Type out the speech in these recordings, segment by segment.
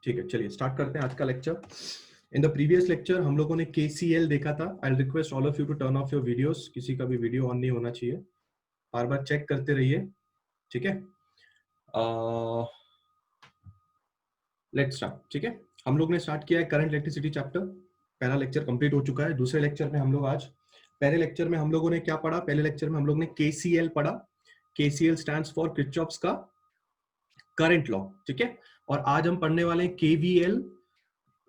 ठीक है, चलिए स्टार्ट करते हैं आज का lecture. In the previous lecture हम लोगों ने KCL देखा था। I request all of you to turn off your videos. किसी का भी वीडियो ऑन नहीं होना चाहिए, बार बार चेक करते रहिए, ठीक है। Let's start. ठीक है, हम लोग ने स्टार्ट किया है करंट इलेक्ट्रिसिटी चैप्टर। पहला लेक्चर कंप्लीट हो चुका है। दूसरे लेक्चर में हम लोग आज, पहले लेक्चर में हम लोगों ने क्या पढ़ा? पहले लेक्चर में हम लोग ने KCL पढ़ा। KCL स्टैंड्स फॉर किरचॉफ्स का करंट लॉ, ठीक है। और आज हम पढ़ने वाले हैं KVL,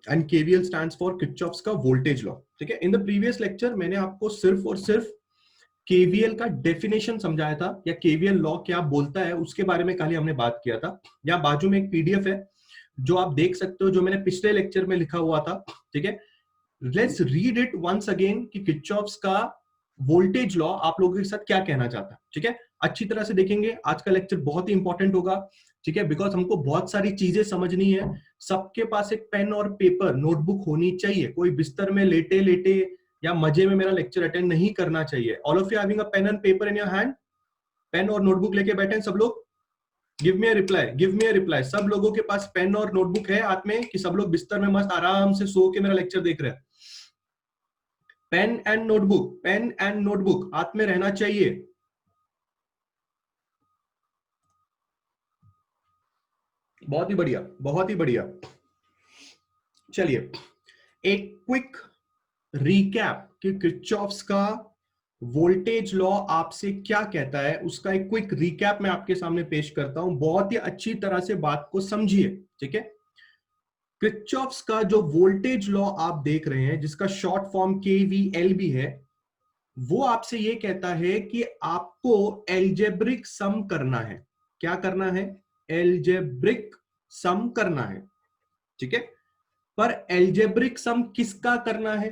and KVL stands for Kirchhoff's का वोल्टेज लॉ, ठीक है। इन द प्रीवियस लेक्चर मैंने आपको सिर्फ और सिर्फ KVL का डेफिनेशन समझाया था, या KVL लॉ क्या बोलता है उसके बारे में खाली हमने बात किया था। यहाँ बाजू में एक PDF है जो आप देख सकते हो, जो मैंने पिछले लेक्चर में लिखा हुआ था, ठीक है। Let's read it once again कि किरचॉफ्स का वोल्टेज लॉ आप लोगों के साथ क्या कहना चाहता है, ठीक है। अच्छी तरह से देखेंगे, आज का लेक्चर बहुत ही इंपॉर्टेंट होगा, ठीक है, बिकॉज हमको बहुत सारी चीजें समझनी है। सबके पास एक पेन और पेपर नोटबुक होनी चाहिए। कोई बिस्तर में लेटे लेटे या मजे में मेरा लेक्चर अटेंड नहीं करना चाहिए। All of you having a pen and paper in your hand? Pen और नोटबुक लेके बैठे हैं सब लोग? Give me a reply, give me a reply. सब लोगों के पास पेन और नोटबुक है हाथ में, कि सब लोग बिस्तर में मस्त आराम से सो के मेरा लेक्चर देख रहे हैं? Pen and notebook, pen and notebook हाथ में रहना चाहिए। बहुत ही बढ़िया, बहुत ही बढ़िया। चलिए एक क्विक रिकैप कि किरचॉफ्स का वोल्टेज लॉ आपसे क्या कहता है, उसका एक क्विक रिकैप मैं आपके सामने पेश करता हूं। बहुत ही अच्छी तरह से बात को समझिए, ठीक है। किरचॉफ्स का जो वोल्टेज लॉ आप देख रहे हैं, जिसका शॉर्ट फॉर्म KVL भी है, वो आपसे ये कहता है कि आपको एल्जेब्रिक सम करना है। क्या करना है? एल्जेब्रिक सम करना है, ठीक है। पर एल्जेब्रिक सम किसका करना है?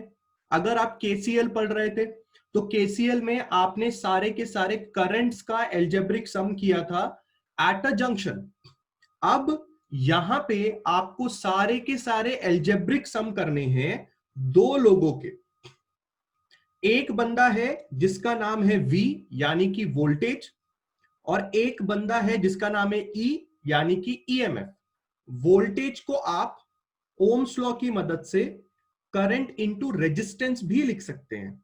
अगर आप KCL पढ़ रहे थे तो KCL में आपने सारे के सारे करंट्स का एल्जेब्रिक सम किया था एट अ जंक्शन। अब यहां पे आपको सारे के सारे एल्जेब्रिक सम करने हैं दो लोगों के। एक बंदा है जिसका नाम है V यानी कि वोल्टेज, और एक बंदा है जिसका नाम है E यानी कि EMF। वोल्टेज को आप ओम्स लॉ की मदद से करंट इनटू रेजिस्टेंस भी लिख सकते हैं।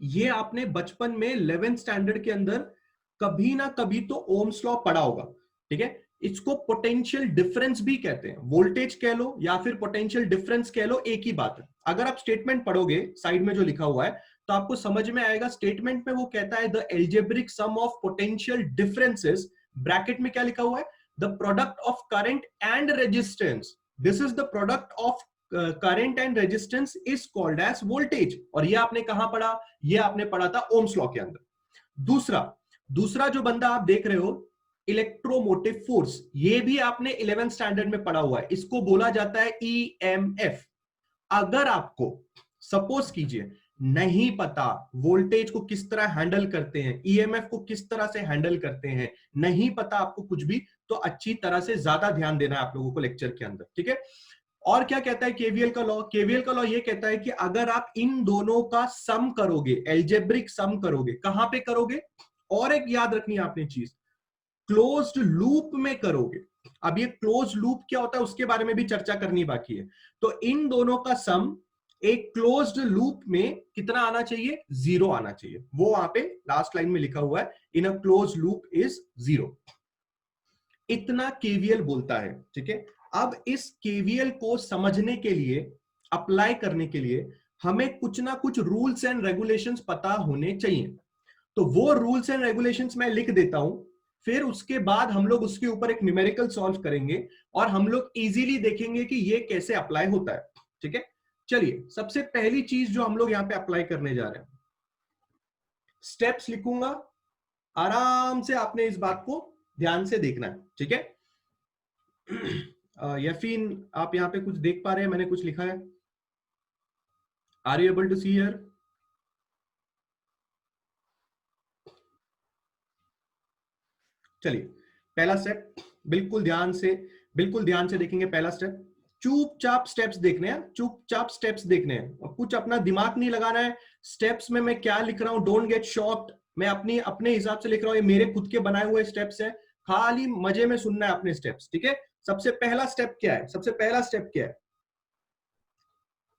ये आपने बचपन में 11th स्टैंडर्ड के अंदर कभी ना कभी तो ओम्स लॉ पढ़ा होगा, ठीक है। इसको पोटेंशियल डिफरेंस भी कहते हैं। वोल्टेज कह लो या फिर पोटेंशियल डिफरेंस कह लो, एक ही बात है। अगर आप स्टेटमेंट पढ़ोगे साइड में जो लिखा हुआ है तो आपको समझ में आएगा। स्टेटमेंट में वो कहता है the algebraic sum of potential differences, bracket में क्या लिखा हुआ है? The product of current and resistance. This is the product of current and resistance is called as voltage. और ये आपने कहां पढ़ा? ये आपने पढ़ा था ओम्स लॉ के अंदर। दूसरा जो बंदा आप देख रहे हो, इलेक्ट्रोमोटिव फोर्स, ये भी आपने 11th स्टैंडर्ड में पढ़ा हुआ है। इसको बोला जाता है EMF। अगर आपको सपोज कीजिए नहीं पता वोल्टेज को किस तरह हैंडल करते हैं, EMF को किस तरह से हैंडल करते हैं, नहीं पता आपको कुछ भी, तो अच्छी तरह से ज्यादा ध्यान देना है आप लोगों को लेक्चर के अंदर, ठीक है। और क्या कहता है KVL का लॉ? KVL का लॉ ये कहता है कि अगर आप इन दोनों का सम करोगे, एल्जेब्रिक सम करोगे, कहां पे करोगे? और एक याद रखनी है आपने चीज, क्लोज्ड लूप में करोगे। अब ये क्लोज लूप क्या होता है उसके बारे में भी चर्चा करनी बाकी है। तो इन दोनों का सम एक क्लोज्ड लूप में कितना आना चाहिए? 0 आना चाहिए। वो वहां पे लास्ट लाइन में लिखा हुआ है, इन अ क्लोज लूप इज 0। इतना KVL बोलता है, ठीक है। अब इस KVL को समझने के लिए, अप्लाई करने के लिए हमें कुछ ना कुछ रूल्स एंड रेगुलेशंस पता होने चाहिए। तो वो रूल्स एंड रेगुलेशंस मैं लिख देता हूं, फिर उसके बाद हम लोग उसके ऊपर एक न्यूमेरिकल सॉल्व करेंगे और हम लोग इजीली देखेंगे कि ये कैसे अप्लाई होता है, ठीक है। चलिए सबसे पहली चीज जो हम लोग यहां पे अप्लाई करने जा रहे हैं, स्टेप्स लिखूंगा, आराम से आपने इस बात को ध्यान से देखना है, ठीक है। यकीन आप यहां पे कुछ देख पा रहे हैं? मैंने कुछ लिखा है? Are you able to see here? चलिए पहला स्टेप, बिल्कुल ध्यान से देखेंगे। पहला स्टेप, चुपचाप स्टेप्स देखने हैं, चुपचाप स्टेप्स देखने हैं, और कुछ अपना दिमाग नहीं लगाना है। स्टेप्स में मैं क्या लिख रहा हूं, डोंट गेट शॉक्ड। मैं अपने हिसाब से लिख रहा हूं, ये मेरे खुद के बनाए हुए स्टेप्स हैं, खाली मजे में सुनना है अपने स्टेप्स, ठीक है। सबसे पहला स्टेप क्या है? सबसे पहला स्टेप क्या है?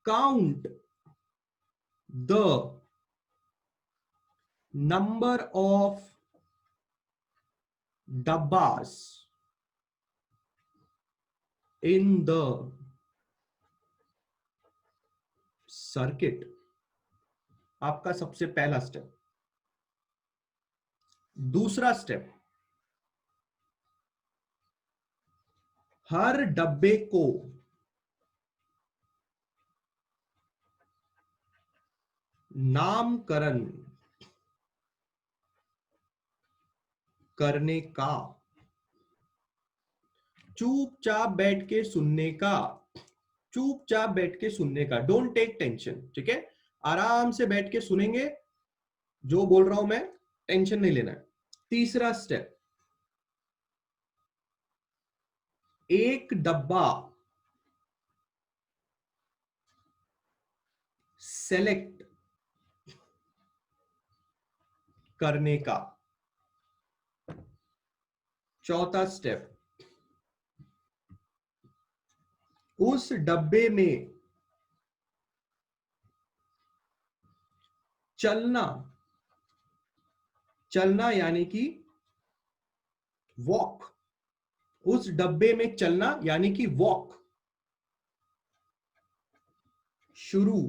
Count the number of dabbas in the circuit. आपका सबसे पहला स्टेप। दूसरा स्टेप, हर डब्बे को नामकरण करने का। चुपचाप बैठ के सुनने का, चुपचाप बैठ के सुनने का। डोंट टेक टेंशन, ठीक है? आराम से बैठ के सुनेंगे, जो बोल रहा हूं मैं, टेंशन नहीं लेना है। तीसरा स्टेप, एक डब्बा सेलेक्ट करने का। चौथा स्टेप, उस डब्बे में चलना, चलना यानी कि वॉक, उस डब्बे में चलना यानी कि वॉक शुरू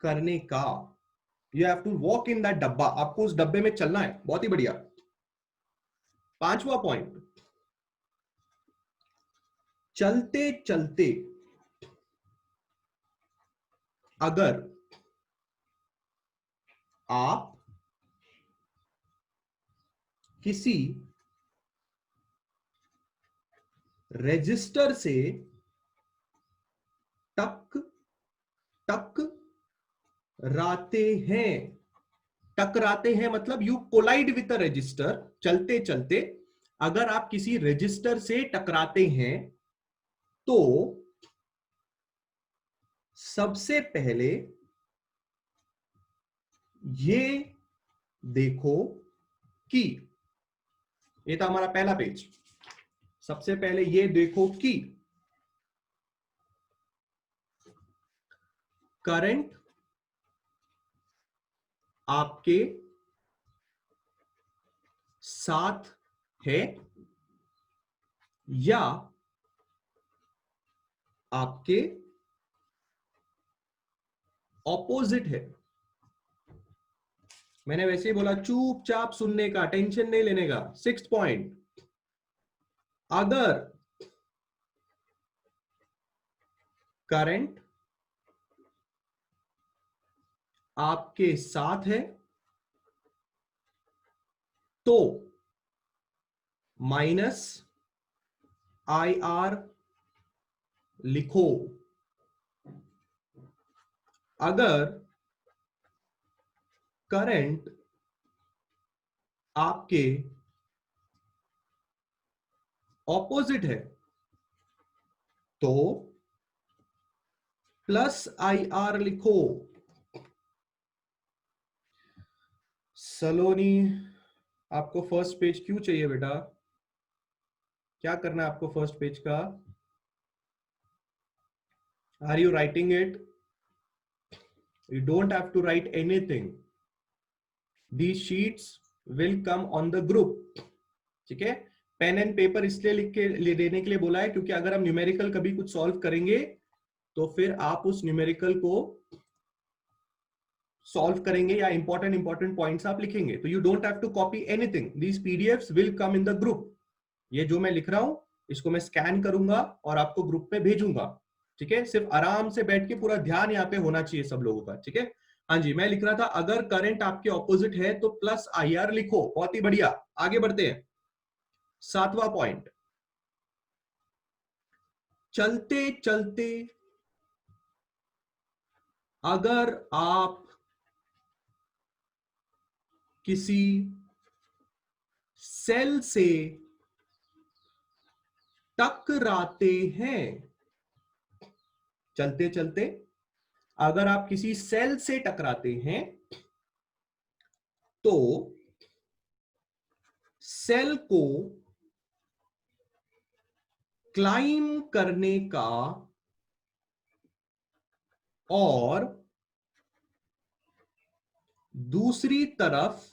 करने का। You have to walk in that डब्बा, आपको उस डब्बे में चलना है। बहुत ही बढ़िया। पांचवा पॉइंट, चलते चलते अगर आप किसी रजिस्टर से टक टक राते हैं, टकराते हैं मतलब you collide with a resistor. चलते चलते अगर आप किसी रजिस्टर से टकराते हैं तो सबसे पहले ये देखो कि, ये था हमारा पहला पेज। सबसे पहले ये देखो कि करंट आपके साथ है या आपके ऑपोजिट है। मैंने वैसे ही बोला, चुपचाप सुनने का, टेंशन नहीं लेने का। सिक्स्थ पॉइंट, अगर करंट आपके साथ है तो माइनस IR लिखो। अगर करंट आपके ऑपोजिट है तो +IR लिखो। सलोनी, आपको फर्स्ट पेज क्यों चाहिए बेटा? क्या करना है आपको फर्स्ट पेज का? Are you writing it? You don't have to write anything, the sheets will come on the group, ठीक है? पेन एंड पेपर इसलिए लिख के देने के लिए बोला है क्योंकि अगर हम न्यूमेरिकल कभी कुछ सॉल्व करेंगे तो फिर आप उस न्यूमेरिकल को सॉल्व करेंगे या इंपॉर्टेंट पॉइंट्स आप लिखेंगे। तो you don't have to copy anything, these PDFs will come in the group. ये जो मैं लिख रहा हूं इसको मैं स्कैन करूंगा और आपको ग्रुप पे भेजूंगा, ठीक है? सिर्फ आराम से बैठ के पूरा ध्यान यहाँ पे होना चाहिए सब लोगों का, ठीक है? हाँ जी, मैं लिख रहा था अगर करंट आपके ऑपोजिट है तो +IR लिखो। बहुत ही बढ़िया, आगे बढ़ते हैं। सातवां पॉइंट, चलते चलते अगर आप किसी सेल से टकराते हैं, चलते चलते अगर आप किसी सेल से टकराते हैं तो सेल को क्लाइम करने का और दूसरी तरफ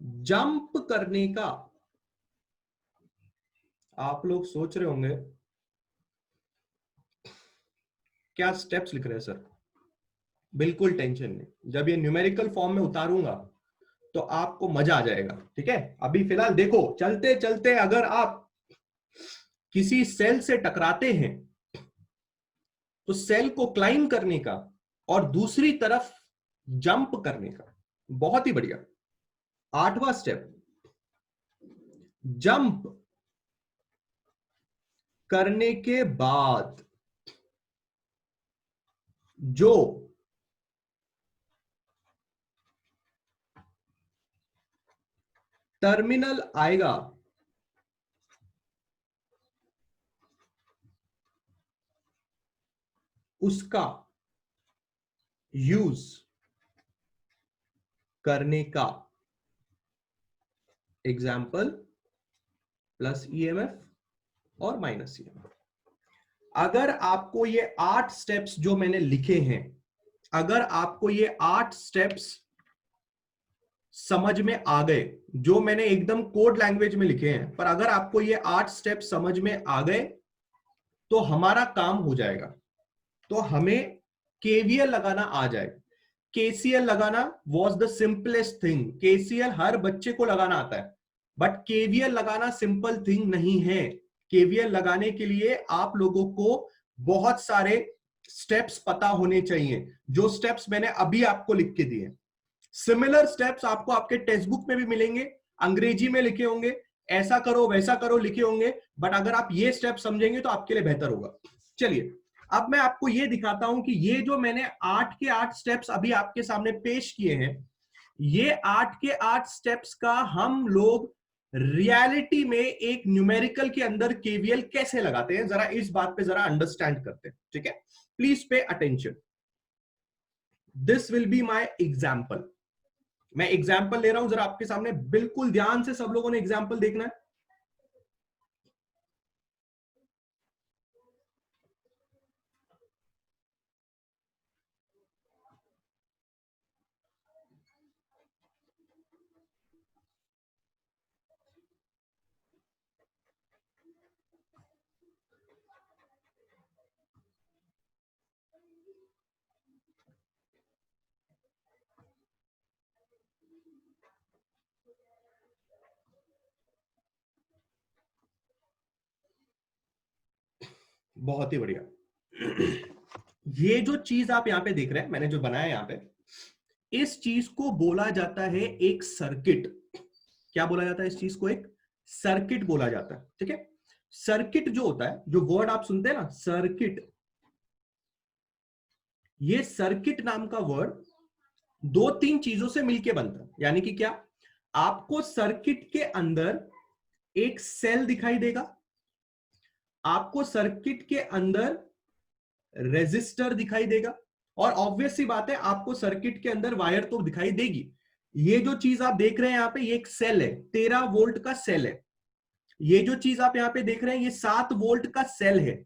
जंप करने का। आप लोग सोच रहे होंगे क्या स्टेप्स लिख रहे हैं सर। बिल्कुल टेंशन नहीं, जब ये न्यूमेरिकल फॉर्म में उतारूंगा तो आपको मजा आ जाएगा। ठीक है, अभी फिलहाल देखो, चलते चलते अगर आप किसी सेल से टकराते हैं तो सेल को क्लाइम करने का और दूसरी तरफ जंप करने का। बहुत ही बढ़िया। 8वां स्टेप, जंप करने के बाद जो टर्मिनल आएगा उसका यूज करने का। एग्जाम्पल प्लस ईएमएफ और माइनस ईएमएफ। अगर आपको ये 8 स्टेप्स जो मैंने लिखे हैं, अगर आपको ये 8 स्टेप्स समझ में आ गए, जो मैंने एकदम कोड लैंग्वेज में लिखे हैं, पर अगर आपको ये 8 स्टेप्स समझ में आ गए तो हमारा काम हो जाएगा। तो हमें केवीएल लगाना आ जाए। केसीएल लगाना was the simplest thing. KCL हर बच्चे को लगाना आता है, बट केवीएल लगाना सिंपल थिंग नहीं है। केवीएल लगाने के लिए आप लोगों को बहुत सारे स्टेप्स पता होने चाहिए, जो स्टेप्स मैंने अभी आपको लिख के दिए। सिमिलर स्टेप्स आपको आपके टेक्स्ट बुक में भी मिलेंगे, अंग्रेजी में लिखे होंगे, ऐसा करो वैसा करो लिखे होंगे, बट अगर आप ये स्टेप समझेंगे तो आपके लिए बेहतर होगा। चलिए, अब मैं आपको ये दिखाता हूं कि ये जो मैंने 8 के 8 स्टेप्स अभी आपके सामने पेश किए हैं, ये 8 के 8 स्टेप्स का हम लोग रियलिटी में एक न्यूमेरिकल के अंदर केवीएल कैसे लगाते हैं, जरा इस बात पे जरा अंडरस्टैंड करते हैं। ठीक है, please pay attention. This will be my example. मैं एग्जाम्पल ले रहा हूं, जरा आपके सामने बिल्कुल ध्यान से सब लोगों ने एग्जाम्पल देखना है। बहुत ही बढ़िया। ये जो चीज आप यहां पे देख रहे हैं, मैंने जो बनाया यहां पे, इस चीज को बोला जाता है एक सर्किट। क्या बोला जाता है इस चीज को? एक सर्किट बोला जाता है। ठीक है, सर्किट जो होता है, जो वर्ड आप सुनते हैं ना सर्किट, ये सर्किट नाम का वर्ड 2-3 चीजों से मिलके बनता है। यानी कि क्या, आपको सर्किट के अंदर एक सेल दिखाई देगा, आपको सर्किट के अंदर रेजिस्टर दिखाई देगा, और ऑब्वियस सी बात है आपको सर्किट के अंदर वायर तो दिखाई देगी। ये जो चीज आप देख रहे हैं यहां पे, ये एक सेल है, 13 वोल्ट का सेल है। ये जो चीज आप यहां पे देख रहे हैं, ये 7 वोल्ट का सेल है।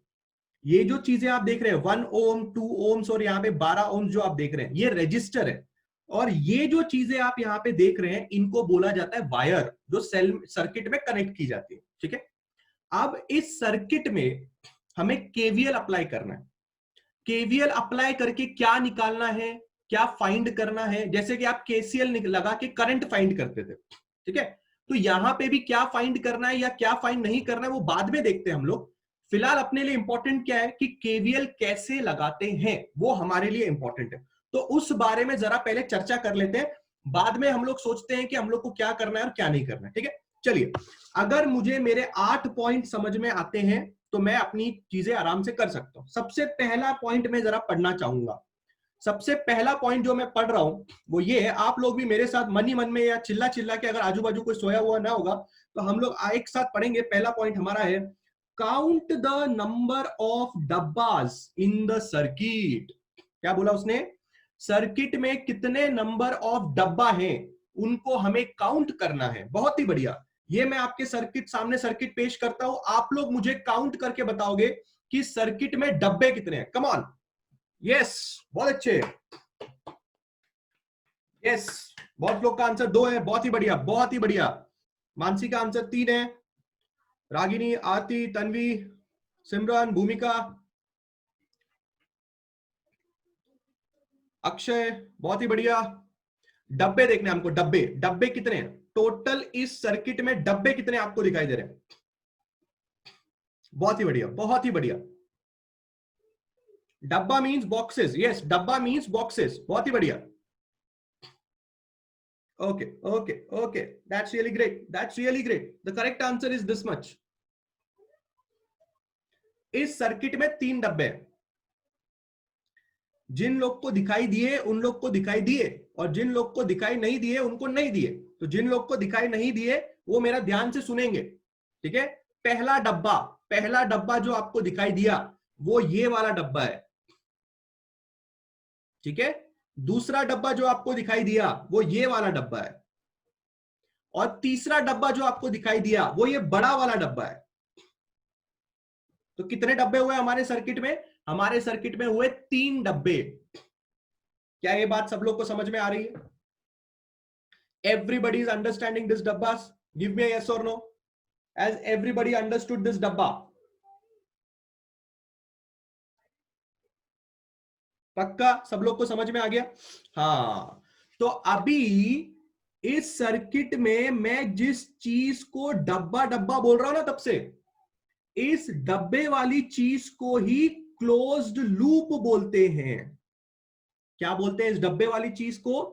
ये जो चीजें आप देख रहे हैं 1 ओम, 2 ओम्स और यहाँ पे 12 ओम्स जो आप देख रहे हैं, ये रजिस्टर है। और ये जो चीजें आप यहाँ पे देख रहे हैं, इनको बोला जाता है वायर, जो सेल सर्किट में कनेक्ट की जाती है। ठीक है, अब इस सर्किट में हमें केवीएल अप्लाई करना है। केवीएल अप्लाई करके क्या निकालना है, क्या फाइंड करना है? जैसे कि आप केसीएल लगा के करंट फाइंड करते थे। ठीक है, तो यहां पे भी क्या फाइंड करना है या क्या फाइंड नहीं करना है वो बाद में देखते हैं हम लोग। फिलहाल अपने लिए इंपॉर्टेंट क्या है कि केवीएल कैसे लगाते हैं, वो हमारे लिए इंपॉर्टेंट है। तो उस बारे में जरा पहले चर्चा कर लेते हैं, बाद में हम लोग सोचते हैं कि हम लोग को क्या करना है और क्या नहीं करना है। ठीक है, चलिए, अगर मुझे मेरे 8 पॉइंट समझ में आते हैं तो मैं अपनी चीजें आराम से कर सकता हूं। सबसे पहला पॉइंट मैं जरा पढ़ना चाहूंगा। सबसे पहला पॉइंट जो मैं पढ़ रहा हूं वो ये है, आप लोग भी मेरे साथ मन ही मन में या चिल्ला चिल्ला के, अगर आजू बाजू कोई सोया हुआ ना होगा तो हम लोग एक साथ पढ़ेंगे। पहला पॉइंट हमारा है, count the number of dabbas in the circuit. क्या बोला उसने? सर्किट में कितने नंबर ऑफ डब्बा हैं उनको हमें काउंट करना है। बहुत ही बढ़िया, ये मैं आपके सर्किट सामने सर्किट पेश करता हूं, आप लोग मुझे काउंट करके बताओगे कि सर्किट में डब्बे कितने हैं। कम ऑन, यस, बहुत अच्छे, यस, बहुत लोग का आंसर 2 है, बहुत ही बढ़िया, बहुत ही बढ़िया। मानसी का आंसर 3 है, रागिनी, आरती, तन्वी, सिमरन, भूमिका, अक्षय, बहुत ही बढ़िया। डब्बे देखने हमको, डब्बे, डब्बे कितने हैं टोटल इस सर्किट में, डब्बे कितने आपको दिखाई दे रहे हैं। बहुत ही बढ़िया, बहुत ही बढ़िया। डब्बा मींस बॉक्सेस, यस, डब्बा मींस बॉक्सेस, बहुत ही बढ़िया। Okay okay okay, that's really great, that's really great. The correct answer is this much. इस सर्किट में 3 डब्बे हैं। जिन लोग को दिखाई दिए उन लोग को दिखाई दिए, और जिन लोग को दिखाई नहीं दिए उनको नहीं दिए। तो जिन लोग को दिखाई नहीं दिए वो मेरा ध्यान से सुनेंगे, ठीक है। पहला डब्बा, पहला डब्बा जो आपको दिखाई दिया वो ये वाला डब्बा है, ठीक है। दूसरा डब्बा जो आपको दिखाई दिया वो ये वाला डब्बा है, और तीसरा डब्बा जो आपको दिखाई दिया वो ये बड़ा वाला डब्बा है। तो कितने डब्बे हुए हमारे सर्किट में? हमारे सर्किट में हुए 3 डब्बे। क्या ये बात सब लोग को समझ में आ रही है? Everybody is understanding this dabbas? Give me a yes or no. Has everybody understood this dabba? पक्का सब लोग को समझ में आ गया? हाँ, तो अभी इस सर्किट में मैं जिस चीज को डब्बा डब्बा बोल रहा हूं ना तब से, इस डब्बे वाली चीज को ही क्लोज्ड लूप बोलते हैं। क्या बोलते हैं इस डब्बे वाली चीज को?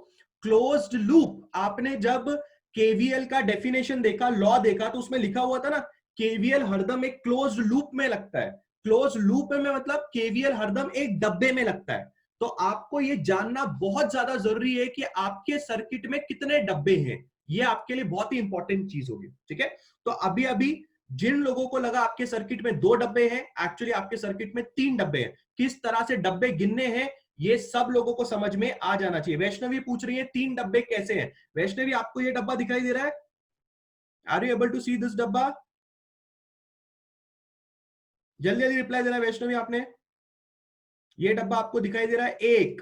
Closed loop. आपने जब केवीएल का डेफिनेशन देखा, लॉ देखा, तो उसमें लिखा हुआ था ना, केवीएल हरदम एक क्लोज्ड लूप में लगता है। क्लोज्ड लूप में मतलब केवीएल हरदम एक डब्बे में लगता है। तो आपको ये जानना बहुत ज्यादा जरूरी है कि आपके सर्किट में कितने डब्बे हैं। ये आपके लिए बहुत ही इंपॉर्टेंट चीज होगी, ठीक है। तो अभी अभी जिन लोगों को लगा आपके सर्किट में 2 डब्बे हैं, एक्चुअली आपके सर्किट में 3 डब्बे हैं। किस तरह से डब्बे गिनने हैं ये सब लोगों को समझ में आ जाना चाहिए। वैष्णवी पूछ रही है 3 डब्बे कैसे हैं। वैष्णवी, आपको ये डब्बा दिखाई दे रहा है? Are you able to see this डब्बा? जल्दी जल्दी रिप्लाई देना वैष्णवी आपने। ये डब्बा आपको दिखाई दे रहा है 1,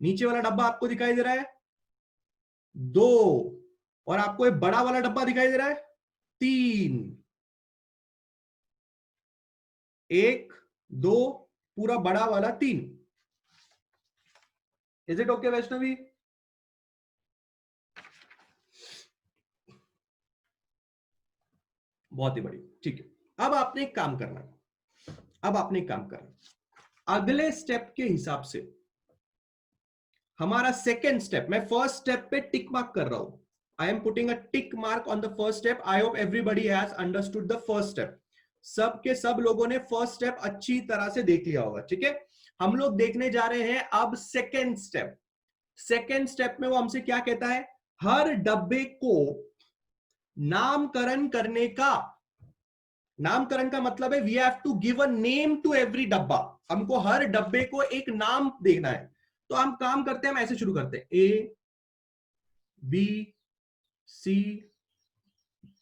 नीचे वाला डब्बा आपको दिखाई दे रहा है 2, और आपको एक बड़ा वाला डब्बा दिखाई दे रहा है 3। 1 2, पूरा बड़ा वाला 3। Is it okay Vaishnavi? बहुत ही बढ़िया, ठीक है। अब आपने एक काम करना है, अब आपने एक काम करना है। अगले स्टेप के हिसाब से हमारा सेकेंड स्टेप, मैं फर्स्ट स्टेप पे टिक मार्क कर रहा हूं। I am putting a tick mark on the first step. I hope everybody has understood the first step. सब के सब लोगों ने फर्स्ट स्टेप अच्छी तरह से देख लिया होगा, ठीक है। हम लोग देखने जा रहे हैं अब सेकेंड स्टेप। सेकेंड स्टेप में वो हमसे क्या कहता है? हर डब्बे को नामकरण करने का। नामकरण का मतलब है we have to give a name to every डब्बा। हमको हर डब्बे को एक नाम देना है। तो हम काम करते हैं, हम ऐसे शुरू करते हैं, A B C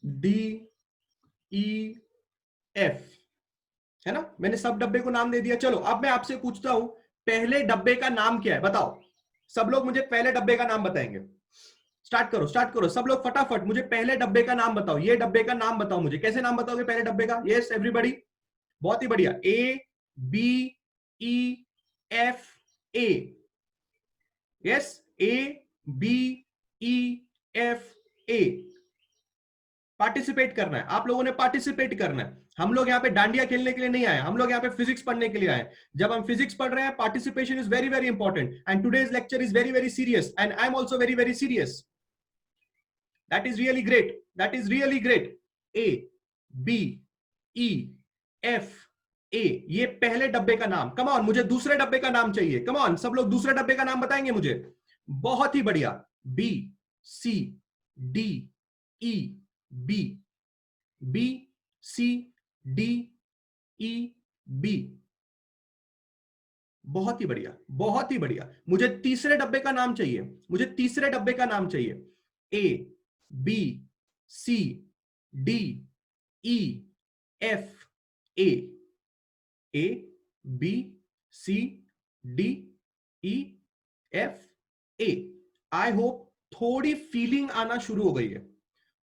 D E F, है ना। मैंने सब डब्बे को नाम दे दिया। चलो अब मैं आपसे पूछता हूं, पहले डब्बे का नाम क्या है बताओ। सब लोग मुझे पहले डब्बे का नाम बताएंगे। स्टार्ट करो, स्टार्ट करो सब लोग फटाफट, मुझे पहले डब्बे का नाम बताओ। ये डब्बे का नाम बताओ मुझे, कैसे नाम बताओगे पहले डब्बे का? यस एवरीबॉडी, बहुत ही बढ़िया। A B E F A, yes, A B E F A. Participate करना है, आप लोगों ने पार्टिसिपेट करना है। हम लोग यहाँ पे डांडिया खेलने के लिए नहीं आए, हम लोग यहाँ पे फिजिक्स पढ़ने के लिए आए। जब हम फिजिक्स पढ़ रहे हैं, participation is very very important, and today's lecture is very very serious, and I am also very very serious. That is really great, that is really great. A B E F A, ये पहले डब्बे का नाम। Come on, मुझे दूसरे डब्बे का नाम चाहिए। कम ऑन, सब लोग दूसरे डब्बे का नाम बताएंगे मुझे। बहुत ही बढ़िया। B C D E B, B C D E B, बहुत ही बढ़िया, बहुत ही बढ़िया। मुझे तीसरे डब्बे का नाम चाहिए, मुझे तीसरे डब्बे का नाम चाहिए। A B C D E F A, A B C D E F A. I hope थोड़ी फीलिंग आना शुरू हो गई है,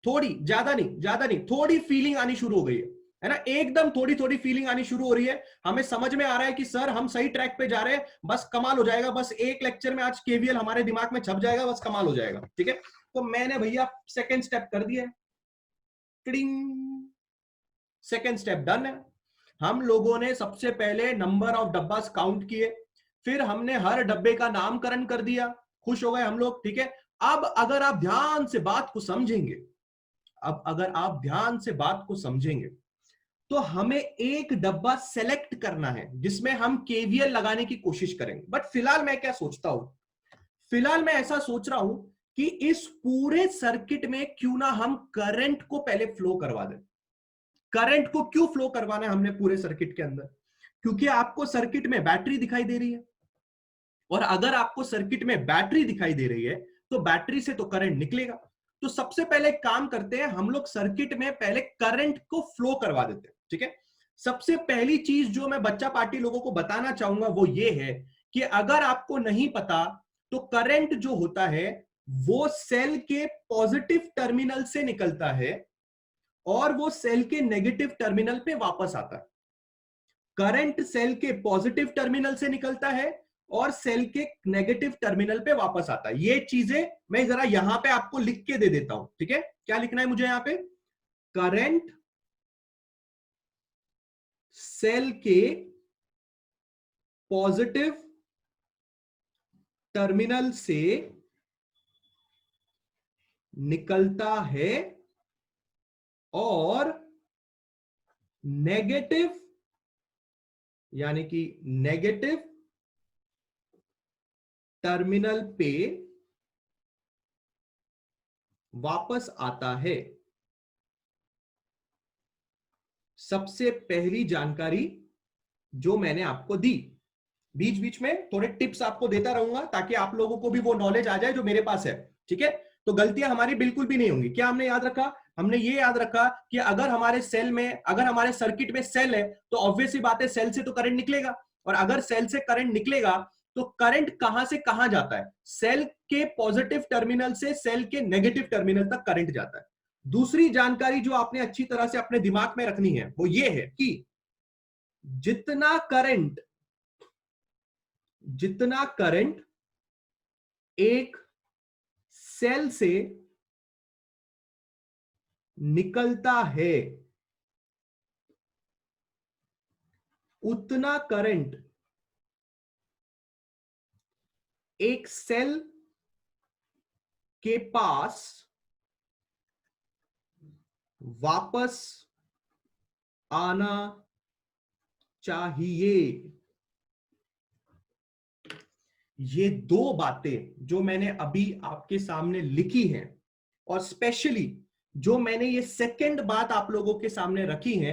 थोड़ी, ज्यादा नहीं, ज्यादा नहीं, थोड़ी फीलिंग आनी शुरू हो गई है ना, एकदम थोड़ी थोड़ी फीलिंग आनी शुरू हो रही है। हमें समझ में आ रहा है कि सर हम सही ट्रैक पे जा रहे हैं, बस कमाल हो जाएगा, बस एक लेक्चर में आज केवीएल हमारे दिमाग में छप जाएगा, बस कमाल हो जाएगा। ठीक है, तो मैंने भैया सेकेंड स्टेप कर दिया, सेकेंड स्टेप डन है। हम लोगों ने सबसे पहले नंबर ऑफ डब्बा काउंट किए, फिर हमने हर डब्बे का नामकरण कर दिया, खुश हो गए हम लोग। ठीक है, अब अगर आप ध्यान से बात को समझेंगे, अब अगर आप ध्यान से बात को समझेंगे तो हमें एक डब्बा सेलेक्ट करना है जिसमें हम केवीएल लगाने की कोशिश करेंगे। बट फिलहाल मैं क्या सोचता हूं, फिलहाल मैं ऐसा सोच रहा हूं कि इस पूरे सर्किट में क्यों ना हम करंट को पहले फ्लो करवा दें। करंट को क्यों फ्लो करवाना है हमने पूरे सर्किट के अंदर? क्योंकि आपको सर्किट में बैटरी दिखाई दे रही है, और अगर आपको सर्किट में बैटरी दिखाई दे रही है तो बैटरी से तो करंट निकलेगा। तो सबसे पहले काम करते हैं हम लोग, सर्किट में पहले करंट को फ्लो करवा देते हैं। ठीक है, सबसे पहली चीज जो मैं बच्चा पार्टी लोगों को बताना चाहूंगा वो ये है कि अगर आपको नहीं पता तो करंट जो होता है वो सेल के पॉजिटिव टर्मिनल से निकलता है और वो सेल के नेगेटिव टर्मिनल पे वापस आता है। करंट सेल के पॉजिटिव टर्मिनल से निकलता है और सेल के नेगेटिव टर्मिनल पे वापस आता है। ये चीजें मैं जरा यहां पे आपको लिख के दे देता हूं। ठीक है, क्या लिखना है मुझे यहां पे? करंट सेल के पॉजिटिव टर्मिनल से निकलता है और नेगेटिव, यानी कि नेगेटिव टर्मिनल पे वापस आता है। सबसे पहली जानकारी जो मैंने आपको दी, बीच बीच में थोड़े टिप्स आपको देता रहूंगा ताकि आप लोगों को भी वो नॉलेज आ जाए जो मेरे पास है। ठीक है, तो गलतियां हमारी बिल्कुल भी नहीं होंगी। क्या हमने याद रखा? हमने ये याद रखा कि अगर हमारे सेल में, अगर हमारे सर्किट में सेल है तो ऑब्वियस सी बात है सेल से तो करंट निकलेगा, और अगर सेल से करंट निकलेगा तो करंट कहां से कहां जाता है? सेल के पॉजिटिव टर्मिनल से सेल के नेगेटिव टर्मिनल तक करंट जाता है। दूसरी जानकारी जो आपने अच्छी तरह से अपने दिमाग में रखनी है वो ये है कि जितना करंट एक सेल से निकलता है उतना करंट एक सेल के पास वापस आना चाहिए। ये दो बातें जो मैंने अभी आपके सामने लिखी हैं, और स्पेशली जो मैंने ये सेकंड बात आप लोगों के सामने रखी है,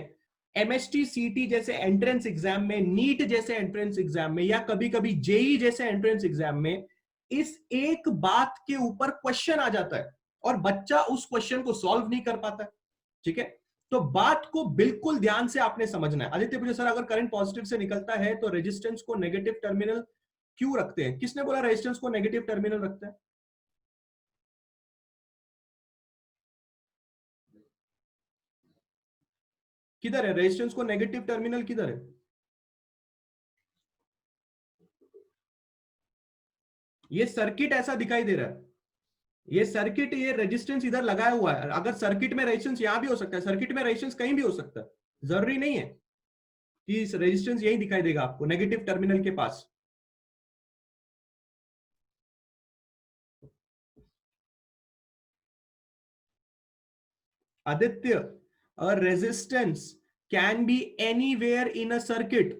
एमएसटी सीटी जैसे एंट्रेंस एग्जाम में, नीट जैसे एंट्रेंस एग्जाम में, या कभी कभी जेई जैसे एंट्रेंस एग्जाम में इस एक बात के ऊपर क्वेश्चन आ जाता है और बच्चा उस क्वेश्चन को सॉल्व नहीं कर पाता है। ठीक है, तो बात को बिल्कुल ध्यान से आपने समझना है। आदित्य पूछे सर अगर करंट पॉजिटिव से निकलता है तो रेजिस्टेंस को नेगेटिव टर्मिनल क्यों रखते हैं? किसने बोला रेजिस्टेंस को नेगेटिव टर्मिनल रखते हैं? किधर है रेजिस्टेंस को नेगेटिव टर्मिनल? किधर है? ये सर्किट ऐसा दिखाई दे रहा है, ये सर्किट, ये रेजिस्टेंस इधर लगाया हुआ है। अगर सर्किट में रेजिस्टेंस यहां भी हो सकता है, सर्किट में रेजिस्टेंस कहीं भी हो सकता है, जरूरी नहीं है कि रेजिस्टेंस यही दिखाई देगा आपको नेगेटिव टर्मिनल के पास। Aditya, a resistance can be anywhere in a circuit.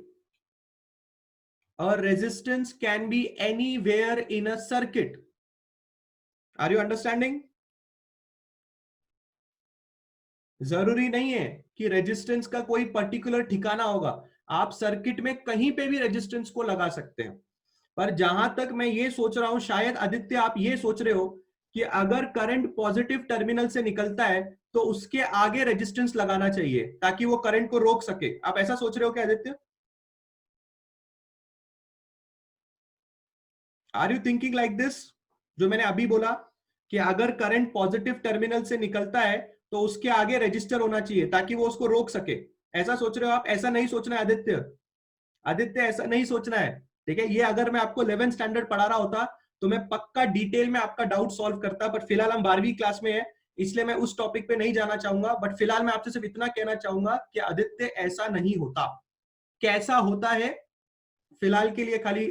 A resistance can be anywhere in a circuit. Are you understanding? जरूरी नहीं है कि रेजिस्टेंस का कोई पर्टिकुलर ठिकाना होगा, आप सर्किट में कहीं पे भी रेजिस्टेंस को लगा सकते हैं। पर जहां तक मैं ये सोच रहा हूं, शायद आदित्य आप ये सोच रहे हो कि अगर करंट पॉजिटिव टर्मिनल से निकलता है तो उसके आगे रेजिस्टेंस लगाना चाहिए ताकि वो करंट को रोक सके। आप ऐसा सोच रहे हो क्या Aditya? Are you thinking like this? जो मैंने अभी बोला कि अगर करंट पॉजिटिव टर्मिनल से निकलता है तो उसके आगे रजिस्टर होना चाहिए ताकि वो उसको रोक सके। ऐसा सोच रहे हो आप? ऐसा नहीं सोचना है आदित्य। आदित्य ऐसा नहीं सोचना है, ठीक है? ये अगर मैं आपको 11th स्टैंडर्ड पढ़ा रहा होता तो मैं पक्का डिटेल में आपका डाउट सॉल्व करता, बट फिलहाल हम 12वीं क्लास में है इसलिए मैं उस टॉपिक पे नहीं जाना चाहूंगा। बट फिलहाल मैं आपसे सिर्फ इतना कहना चाहूंगा कि आदित्य ऐसा नहीं होता। कैसा होता है फिलहाल के लिए खाली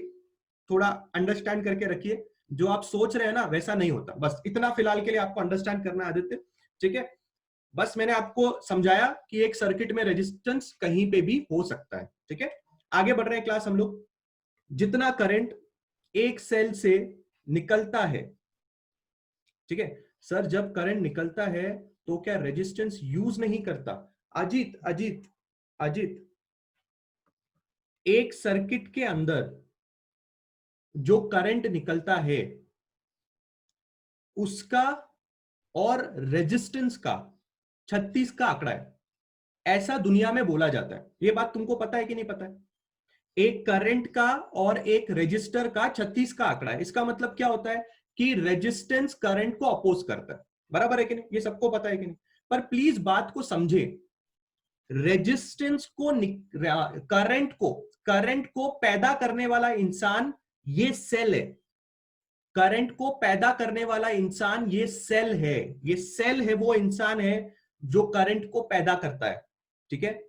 थोड़ा अंडरस्टैंड करके रखिए। जो आप सोच रहे हैं ना वैसा नहीं होता, बस इतना फिलहाल के लिए आपको अंडरस्टैंड करना है आदित्य, ठीक है? बस मैंने आपको समझाया कि एक सर्किट में रेजिस्टेंस कहीं पे भी हो सकता है, ठीक है? आगे बढ़ रहे हैं क्लास हम लोग। जितना करंट एक सेल से निकलता है, ठीक है सर, जब करंट निकलता है तो क्या रेजिस्टेंस यूज नहीं करता? अजीत अजीत अजीत, एक सर्किट के अंदर जो करंट निकलता है उसका और रेजिस्टेंस का 36 का आंकड़ा है, ऐसा दुनिया में बोला जाता है। यह बात तुमको पता है कि नहीं पता है? एक करंट का और एक रेजिस्टर का 36 का आंकड़ा है। इसका मतलब क्या होता है कि रेजिस्टेंस करंट को अपोज करता है, बराबर है कि नहीं? ये सबको पता है कि नहीं? पर प्लीज बात को समझे, रेजिस्टेंस को करंट को पैदा करने वाला इंसान ये सेल है। करंट को पैदा करने वाला इंसान ये सेल है। ये सेल है, वो इंसान है जो करंट को पैदा करता है, ठीक है?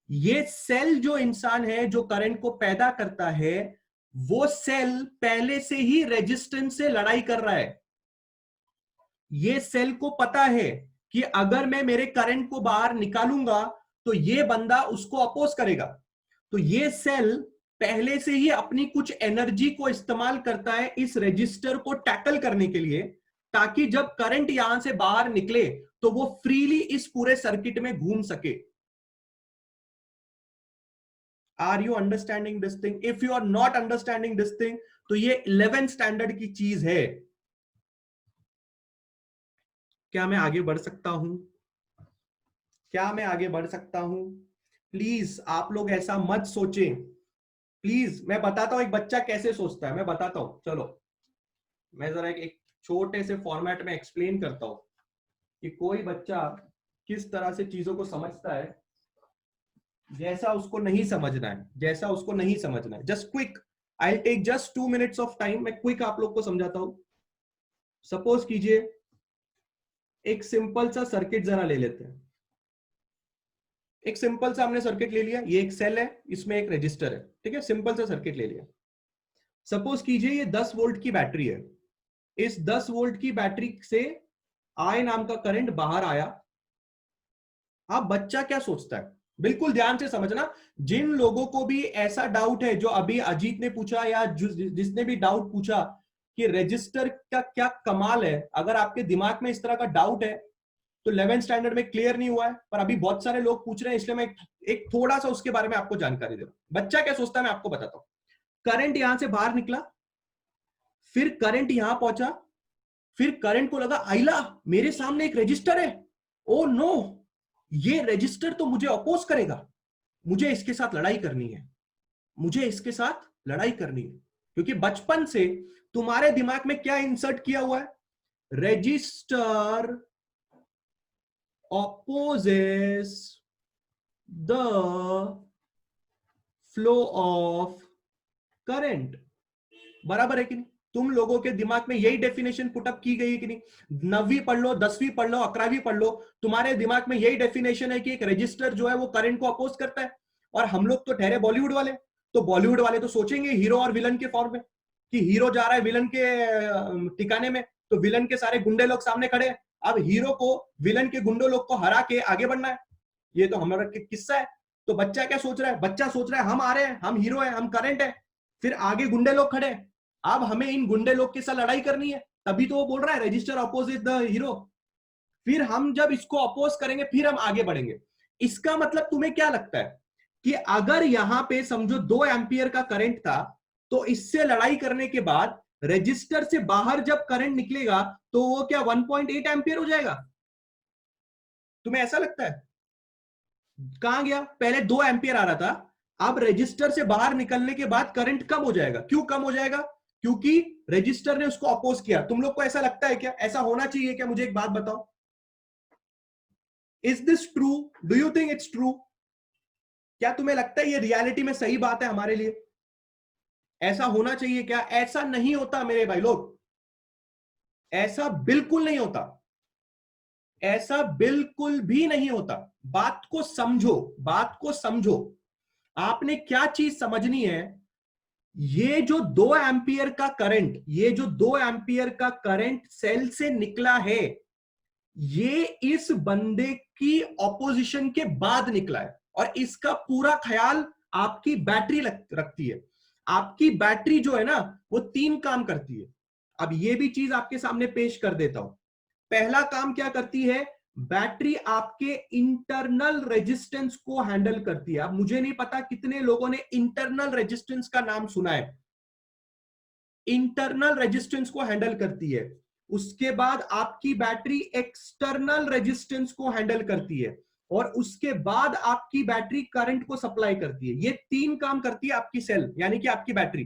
ये सेल जो इंसान है जो करंट को पैदा करता है, वो सेल पहले से ही रेजिस्टेंस से लड़ाई कर रहा है। ये सेल को पता है कि अगर मैं मेरे करंट को बाहर निकालूंगा तो ये बंदा उसको अपोज करेगा। तो ये सेल पहले से ही अपनी कुछ एनर्जी को इस्तेमाल करता है इस रजिस्टर को टैकल करने के लिए, ताकि जब करंट यहां से बाहर निकले तो वो फ्रीली इस पूरे सर्किट में घूम सके। Are you understanding this thing? If you are not understanding this thing तो ये 11th स्टैंडर्ड की चीज है। क्या मैं आगे बढ़ सकता हूं? क्या मैं आगे बढ़ सकता हूं? प्लीज आप लोग ऐसा मत सोचें, प्लीज। मैं बताता हूं एक बच्चा कैसे सोचता है, मैं बताता हूं। चलो मैं जरा एक छोटे से फॉर्मेट में एक्सप्लेन करता हूं कि कोई बच्चा किस तरह से चीजों को समझता है। जैसा उसको नहीं समझना है, जैसा उसको नहीं समझना है, just quick, I take just 2 minutes of time. मैं क्विक आप लोग को समझाता हूं। सपोज कीजिए एक सिंपल सा सर्किट जरा ले लेते हैं। एक सिंपल सा हमने सर्किट ले लिया, ये एक सेल है, इसमें एक रजिस्टर है, ठीक है? सिंपल सा सर्किट ले लिया। सपोज कीजिए ये 10 वोल्ट की बैटरी है। इस 10 वोल्ट की बैटरी से आई नाम का करंट बाहर आया। अब बच्चा क्या सोचता है, बिल्कुल ध्यान से समझना। जिन लोगों को भी ऐसा डाउट है जो अभी अजीत ने पूछा या जिसने भी डाउट पूछा कि रजिस्टर का क्या कमाल है, अगर आपके दिमाग में इस तरह का डाउट है तो 11th स्टैंडर्ड में क्लियर नहीं हुआ है, पर अभी बहुत सारे लोग पूछ रहे हैं इसलिए मैं एक थोड़ा सा उसके बारे में आपको जानकारी दे रहा हूं। बच्चा क्या सोचता है मैं आपको बताता हूं। करंट यहां से बाहर निकला, फिर करंट यहां पहुंचा, फिर करंट को लगा आइला मेरे सामने एक रजिस्टर है, ओ नो, ये रजिस्टर तो मुझे अपोज करेगा, मुझे इसके साथ लड़ाई करनी है, मुझे इसके साथ लड़ाई करनी है। क्योंकि बचपन से तुम्हारे दिमाग में क्या इंसर्ट किया हुआ है? Register opposes the flow of current, बराबर है कि नहीं? तुम लोगों के दिमाग में यही डेफिनेशन पुटअप की गई है कि नहीं? 9वीं पढ़ लो, 10वीं पढ़ लो, 11वीं पढ़ लो, तुम्हारे दिमाग में यही डेफिनेशन है कि एक रजिस्टर जो है वो करंट को अपोज करता है। और हम लोग तो ठहरे बॉलीवुड वाले, तो बॉलीवुड वाले तो सोचेंगे हीरो और विलन के फॉर्म में कि हीरो जा रहा है विलन के ठिकाने में, तो विलन के सारे गुंडे लोग सामने खड़े हैं, अब हीरो को विलन के गुंडों लोग को हरा के आगे बढ़ना है। ये तो हमारा किस्सा है। तो बच्चा क्या सोच रहा है? बच्चा सोच रहा है हम आ रहे हैं, हम हीरो हैं, हम करंट है, फिर आगे गुंडे लोग खड़े हैं, अब हमें इन गुंडे लोग के साथ लड़ाई करनी है। तभी तो वो बोल रहा है रजिस्टर अपोजिट द हीरो। फिर हम जब इसको अपोज करेंगे फिर हम आगे बढ़ेंगे। इसका मतलब तुम्हें क्या लगता है कि अगर यहां पे समझो 2 एम्पियर का करंट था, तो इससे लड़ाई करने के बाद रजिस्टर से बाहर जब करंट निकलेगा तो वो क्या 1.8 एम्पियर हो जाएगा? तुम्हें ऐसा लगता है? कहां गया? पहले 2 एम्पियर आ रहा था, अब रजिस्टर से बाहर निकलने के बाद करंट कम हो जाएगा। क्यों कम हो जाएगा? क्योंकि रजिस्टर ने उसको अपोज किया। तुम लोग को ऐसा लगता है क्या? ऐसा होना चाहिए क्या? मुझे एक बात बताओ, is this true? Do you think it's true? क्या तुम्हें लगता है ये रियलिटी में सही बात है हमारे लिए? ऐसा होना चाहिए क्या? ऐसा नहीं होता मेरे भाई लोग, ऐसा बिल्कुल नहीं होता, ऐसा बिल्कुल भी नहीं होता। बात को समझो, बात को समझो। आपने क्या चीज समझनी है, ये जो 2 एम्पियर का करंट, ये जो 2 एम्पियर का करंट सेल से निकला है, ये इस बंदे की ऑपोजिशन के बाद निकला है। और इसका पूरा ख्याल आपकी बैटरी रखती है। आपकी बैटरी जो है ना, वो 3 काम करती है। अब ये भी चीज आपके सामने पेश कर देता हूं। पहला काम क्या करती है? बैटरी आपके इंटरनल रेजिस्टेंस को हैंडल करती है। अब मुझे नहीं पता कितने लोगों ने इंटरनल रेजिस्टेंस का नाम सुना है। इंटरनल रेजिस्टेंस को हैंडल करती है। उसके बाद आपकी बैटरी एक्सटर्नल रेजिस्टेंस को हैंडल करती है, और उसके बाद आपकी बैटरी करंट को सप्लाई करती है। ये 3 काम करती है आपकी सेल, यानी कि आपकी बैटरी।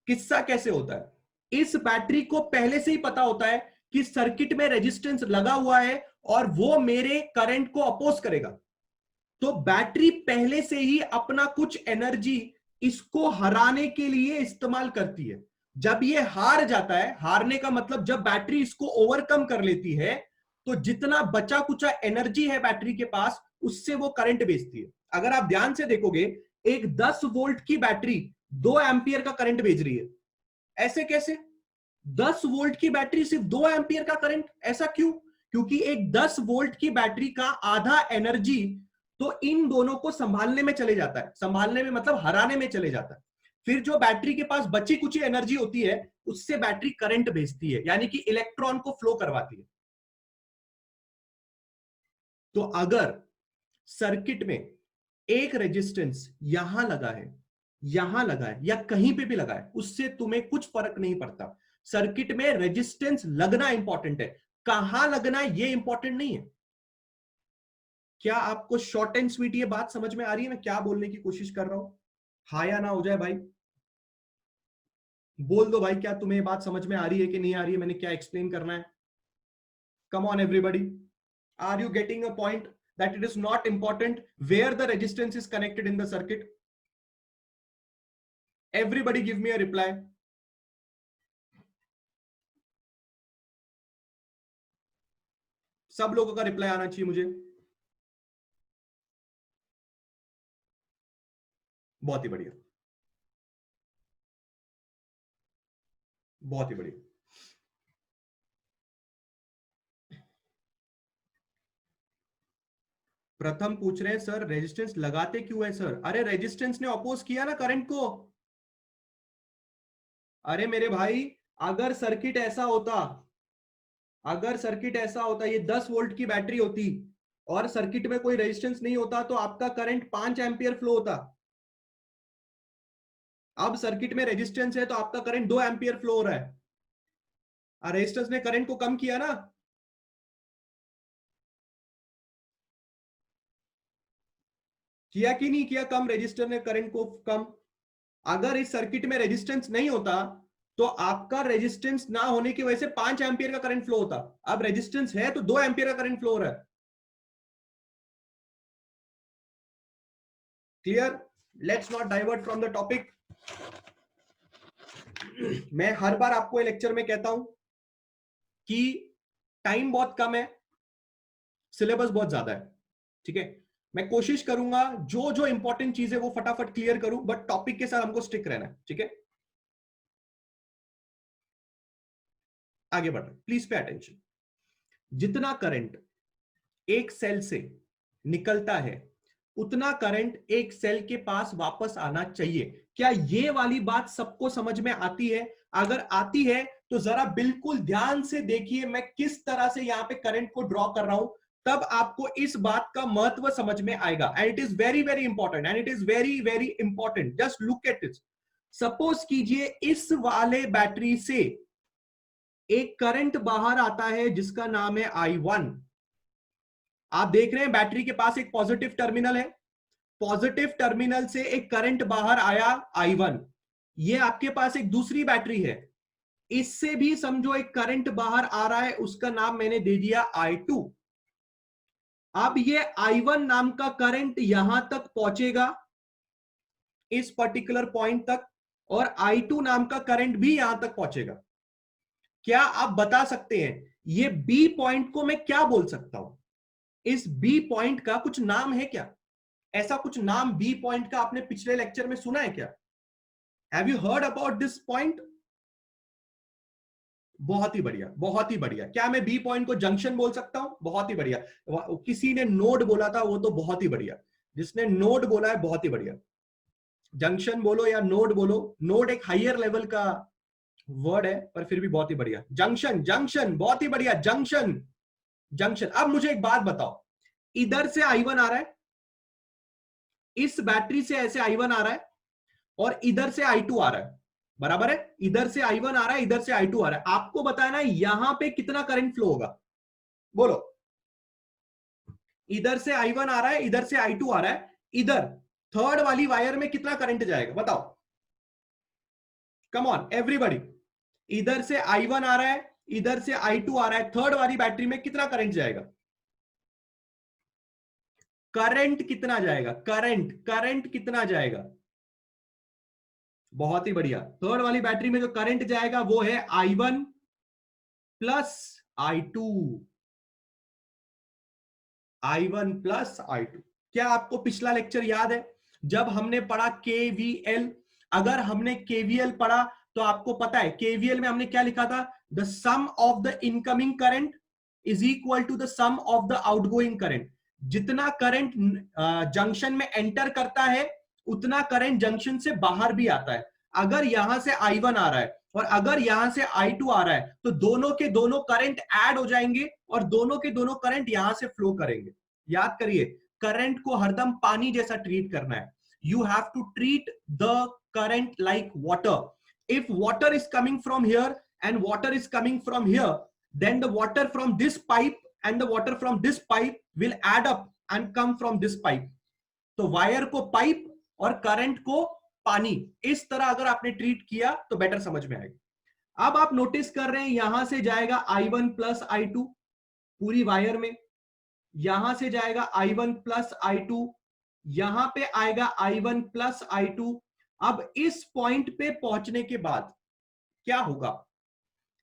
किस्सा कैसे होता है? इस बैटरी को पहले से ही पता होता है कि सर्किट में रेजिस्टेंस लगा हुआ है और वो मेरे करंट को अपोज करेगा। तो बैटरी पहले से ही अपना कुछ एनर्जी इसको हराने के लिए इस्तेमाल करती है। जब ये हार जाता है, हारने का मतलब जब बैटरी इसको ओवरकम कर लेती है, तो जितना बचा कुचा एनर्जी है बैटरी के पास, उससे वो करंट भेजती है। अगर आप ध्यान से देखोगे, एक 10 वोल्ट की बैटरी 2 एम्पियर का करंट भेज रही है। ऐसे कैसे? 10 वोल्ट की बैटरी सिर्फ 2 एम्पियर का करंट, ऐसा क्यों? क्योंकि एक 10 वोल्ट की बैटरी का आधा एनर्जी तो इन दोनों को संभालने में चले जाता है। संभालने में मतलब हराने में चले जाता है। फिर जो बैटरी के पास बची कुची एनर्जी होती है, उससे बैटरी करंट भेजती है, यानी कि इलेक्ट्रॉन को फ्लो करवाती है। तो अगर सर्किट में एक रेजिस्टेंस यहां लगा है, यहां लगा है, या कहीं पे भी लगा है, उससे तुम्हें कुछ फर्क नहीं पड़ता। सर्किट में रेजिस्टेंस लगना इंपॉर्टेंट है, कहां लगना है ये इंपॉर्टेंट नहीं है। क्या आपको शॉर्ट एंड स्वीट ये बात समझ में आ रही है मैं क्या बोलने की कोशिश कर रहा हूं? हाँ या ना हो जाए भाई, बोल दो भाई, क्या तुम्हें ये बात समझ में आ रही है कि नहीं आ रही है? मैंने क्या एक्सप्लेन करना है? Come on everybody, are you getting a point that it is not important where the resistance is connected in the circuit? Everybody give me a reply. सब लोगों का रिप्लाई आना चाहिए मुझे। बहुत ही बढ़िया, बहुत ही बढ़िया। प्रथम पूछ रहे हैं सर रेजिस्टेंस लगाते क्यों है सर? अरे रेजिस्टेंस ने अपोज किया ना करंट को। अरे मेरे भाई, अगर सर्किट ऐसा होता, अगर सर्किट ऐसा होता, ये 10 वोल्ट की बैटरी होती और सर्किट में कोई रेजिस्टेंस नहीं होता, तो आपका करंट 5 एम्पियर फ्लो होता। अब सर्किट में रेजिस्टेंस है तो आपका करंट 2 एम्पियर फ्लो हो रहा है। रेजिस्टेंस ने करंट को कम किया ना। किया कि नहीं किया कम? रेजिस्टर ने करंट को कम। अगर इस सर्किट में रेजिस्टेंस नहीं होता तो आपका रेजिस्टेंस ना होने की वजह से 5 एम्पियर का करंट फ्लो होता। अब रेजिस्टेंस है तो 2 एम्पियर का करंट फ्लो हो रहा है। Clear? Let's not divert from the topic. मैं हर बार आपको लेक्चर में कहता हूं कि टाइम बहुत कम है, सिलेबस बहुत ज्यादा है। ठीक है, मैं कोशिश करूंगा जो जो इंपॉर्टेंट चीज है वो फटाफट क्लियर करूं, बट टॉपिक के साथ हमको स्टिक रहना है। ठीक है, आगे बढ़ रहे, प्लीज पे अटेंशन। जितना करंट एक सेल से निकलता है, उतना करंट एक सेल के पास वापस आना चाहिए। क्या ये वाली बात सबको समझ में आती है? अगर आती है तो जरा बिल्कुल ध्यान से देखिए मैं किस तरह से यहां पे करंट को ड्रॉ कर रहा हूं, तब आपको इस बात का महत्व समझ में आएगा। And it is very very important, and it is very very important, just look at it. Suppose कीजिए इस वाले बैटरी से एक करंट बाहर आता है जिसका नाम है I1। आप देख रहे हैं बैटरी के पास एक पॉजिटिव टर्मिनल है, पॉजिटिव टर्मिनल से एक करंट बाहर आया I1। ये आपके पास एक दूसरी बैटरी है, इससे भी समझो एक करंट बाहर आ रहा है, उसका नाम मैंने दे दिया I2। अब ये I1 नाम का करंट यहां तक पहुंचेगा इस पर्टिकुलर पॉइंट तक, और I2 नाम का करंट भी यहां तक पहुंचेगा। क्या आप बता सकते हैं ये बी पॉइंट को मैं क्या बोल सकता हूं? इस बी पॉइंट का कुछ नाम है क्या? ऐसा कुछ नाम बी पॉइंट का आपने पिछले लेक्चर में सुना है क्या? Have you heard about this point? बहुत ही बढ़िया, बहुत ही बढ़िया। क्या मैं बी पॉइंट को जंक्शन बोल सकता हूं? बहुत ही बढ़िया। किसी ने नोड बोला था, वो तो बहुत ही बढ़िया। जिसने नोड बोला है बहुत ही बढ़िया। जंक्शन बोलो या नोड बोलो, नोड एक हायर लेवल का वर्ड है पर फिर भी बहुत ही बढ़िया। जंक्शन, जंक्शन, बहुत ही बढ़िया। Junction, junction. अब मुझे एक बात बताओ, इधर से I1 आ रहा है, इस बैटरी से ऐसे I1 आ रहा है, और इधर से I2 आ रहा है, बराबर है? इधर से I1 आ रहा है, इधर से I2 आ रहा है। आपको बताना है यहां पे कितना करंट फ्लो होगा, बोलो। इधर से I1 आ रहा है, इधर से I2 आ रहा है, इधर थर्ड वाली वायर में कितना करंट जाएगा बताओ? कम ऑन एवरीबॉडी। इधर से I1 आ रहा है, इधर से I2 आ रहा है, थर्ड वाली बैटरी में कितना करंट जाएगा? करंट कितना जाएगा? करंट, करंट कितना जाएगा? बहुत ही बढ़िया। थर्ड वाली बैटरी में जो करंट जाएगा वो है I1 plus I2। I1 plus I2। क्या आपको पिछला लेक्चर याद है जब हमने पढ़ा KVL? अगर हमने KVL पढ़ा तो आपको पता है KVL में हमने क्या लिखा था? The sum of the incoming current is equal to the sum of the outgoing current. जितना करंट जंक्शन में एंटर करता है उतना करंट जंक्शन से बाहर भी आता है। अगर यहां से I1 आ रहा है और अगर यहां से I2 आ रहा है तो दोनों के दोनों करंट ऐड हो जाएंगे और दोनों के दोनों करंट यहां से फ्लो करेंगे। याद करिए, करंट को हरदम पानी जैसा ट्रीट करना है। You have to treat the current like water. If water is coming from here and water is coming from here, then the water from this pipe and the water from this pipe will add up and come from this pipe। तो wire को pipe और current को पानी, इस तरह अगर आपने treat किया तो बेटर समझ में आएगा। अब आप नोटिस कर रहे हैं यहां से जाएगा I1 प्लस I2 पूरी वायर में, यहां से जाएगा I1 प्लस I2, यहां पे आएगा I1 प्लस I2। अब इस पॉइंट पे पहुंचने के बाद क्या होगा?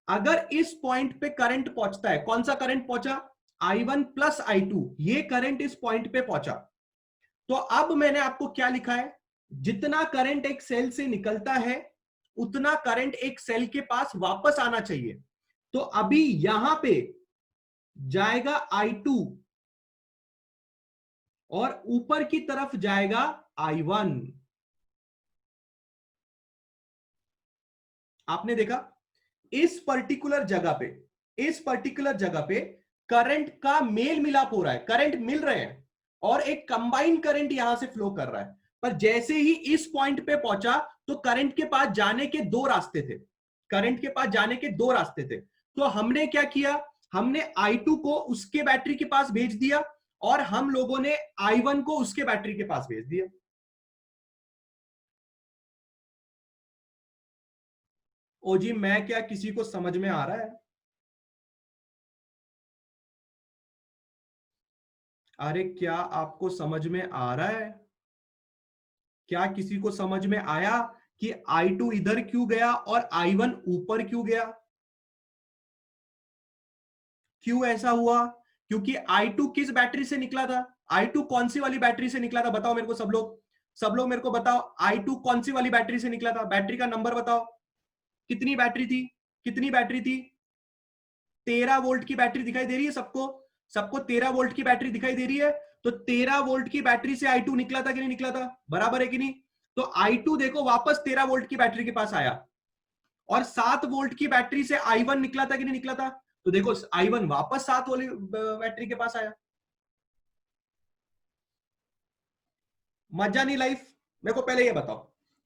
अगर इस पॉइंट पे करंट पहुंचता है, कौन सा करंट पहुंचा? I1 plus I2। ये करंट इस पॉइंट पे पहुंचा, तो अब मैंने आपको क्या लिखा है? जितना करंट एक सेल से निकलता है उतना करंट एक सेल के पास वापस आना चाहिए। तो अभी यहां पे जाएगा I2 और ऊपर की तरफ जाएगा I1। आपने देखा इस पर्टिकुलर जगह पे, इस पर्टिकुलर जगह पे करंट का मेल मिलाप हो रहा है, करंट मिल रहे हैं और एक कंबाइंड करंट यहां से फ्लो कर रहा है। पर जैसे ही इस पॉइंट पे पहुंचा तो करंट के पास जाने के दो रास्ते थे, करंट के पास जाने के दो रास्ते थे। तो हमने क्या किया? हमने I2 को उसके बैटरी के पास भेज दिया और हम लोगों ने I1 को उसके बैटरी के पास भेज दिया। ओ जी, मैं क्या, किसी को समझ में आ रहा है? अरे क्या आपको समझ में आ रहा है? क्या किसी को समझ में आया कि I2 इधर क्यों गया और I1 ऊपर क्यों गया? क्यों ऐसा हुआ? क्योंकि I2 किस बैटरी से निकला था? I2 कौन सी वाली बैटरी से निकला था? बताओ मेरे को सब लोग, सब लोग मेरे को बताओ I2 कौन सी वाली बैटरी से निकला था? बैटरी का नंबर बताओ। कितनी बैटरी थी? कितनी बैटरी थी? 13 वोल्ट की बैटरी दिखाई दे रही है सबको? सबको 13 वोल्ट की बैटरी दिखाई दे रही है? तो 13 वोल्ट की बैटरी से I2 निकला था कि नहीं निकला था? बराबर है कि नहीं? तो I2 देखो वापस 13 वोल्ट की बैटरी के पास आया और 7 वोल्ट की बैटरी से I1 निकला था कि नहीं निकला था? तो देखो I1 वापस 7 वाली बैटरी के पास आया। मजा नहीं लाइफ? मेरे को पहले ये बताओ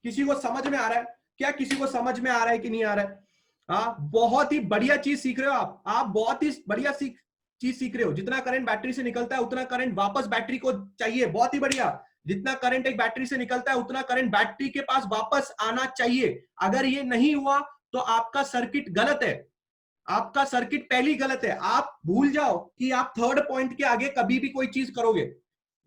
किसी को समझ में आ रहा है क्या? किसी को समझ में आ रहा है कि नहीं आ रहा है? हाँ, बहुत ही बढ़िया चीज सीख रहे हो आप बहुत ही बढ़िया चीज सीख रहे हो। जितना करंट बैटरी से निकलता है उतना करंट वापस बैटरी को चाहिए। बहुत ही बढ़िया। जितना करंट एक बैटरी से निकलता है उतना करंट बैटरी के पास वापस आना चाहिए। अगर ये नहीं हुआ तो आपका सर्किट गलत है। आपका सर्किट पहली गलत है। आप भूल जाओ कि आप थर्ड पॉइंट के आगे कभी भी कोई चीज करोगे।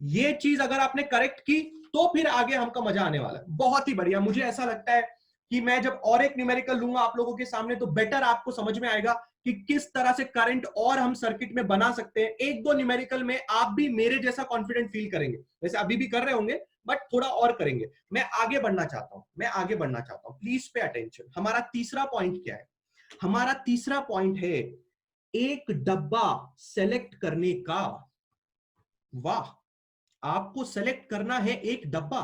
ये चीज अगर आपने करेक्ट की तो फिर आगे हमको मजा आने वाला है। बहुत ही बढ़िया। मुझे ऐसा लगता है कि मैं जब और एक न्यूमेरिकल लूंगा आप लोगों के सामने तो बेटर आपको समझ में आएगा कि किस तरह से करंट और हम सर्किट में बना सकते हैं। एक दो न्यूमेरिकल में आप भी मेरे जैसा कॉन्फिडेंट फील करेंगे, वैसे अभी भी कर रहे होंगे बट थोड़ा और करेंगे। मैं आगे बढ़ना चाहता हूं प्लीज पे अटेंशन। हमारा तीसरा पॉइंट क्या है? हमारा तीसरा पॉइंट है एक डब्बा सेलेक्ट करने का। वाह, आपको सेलेक्ट करना है एक डब्बा।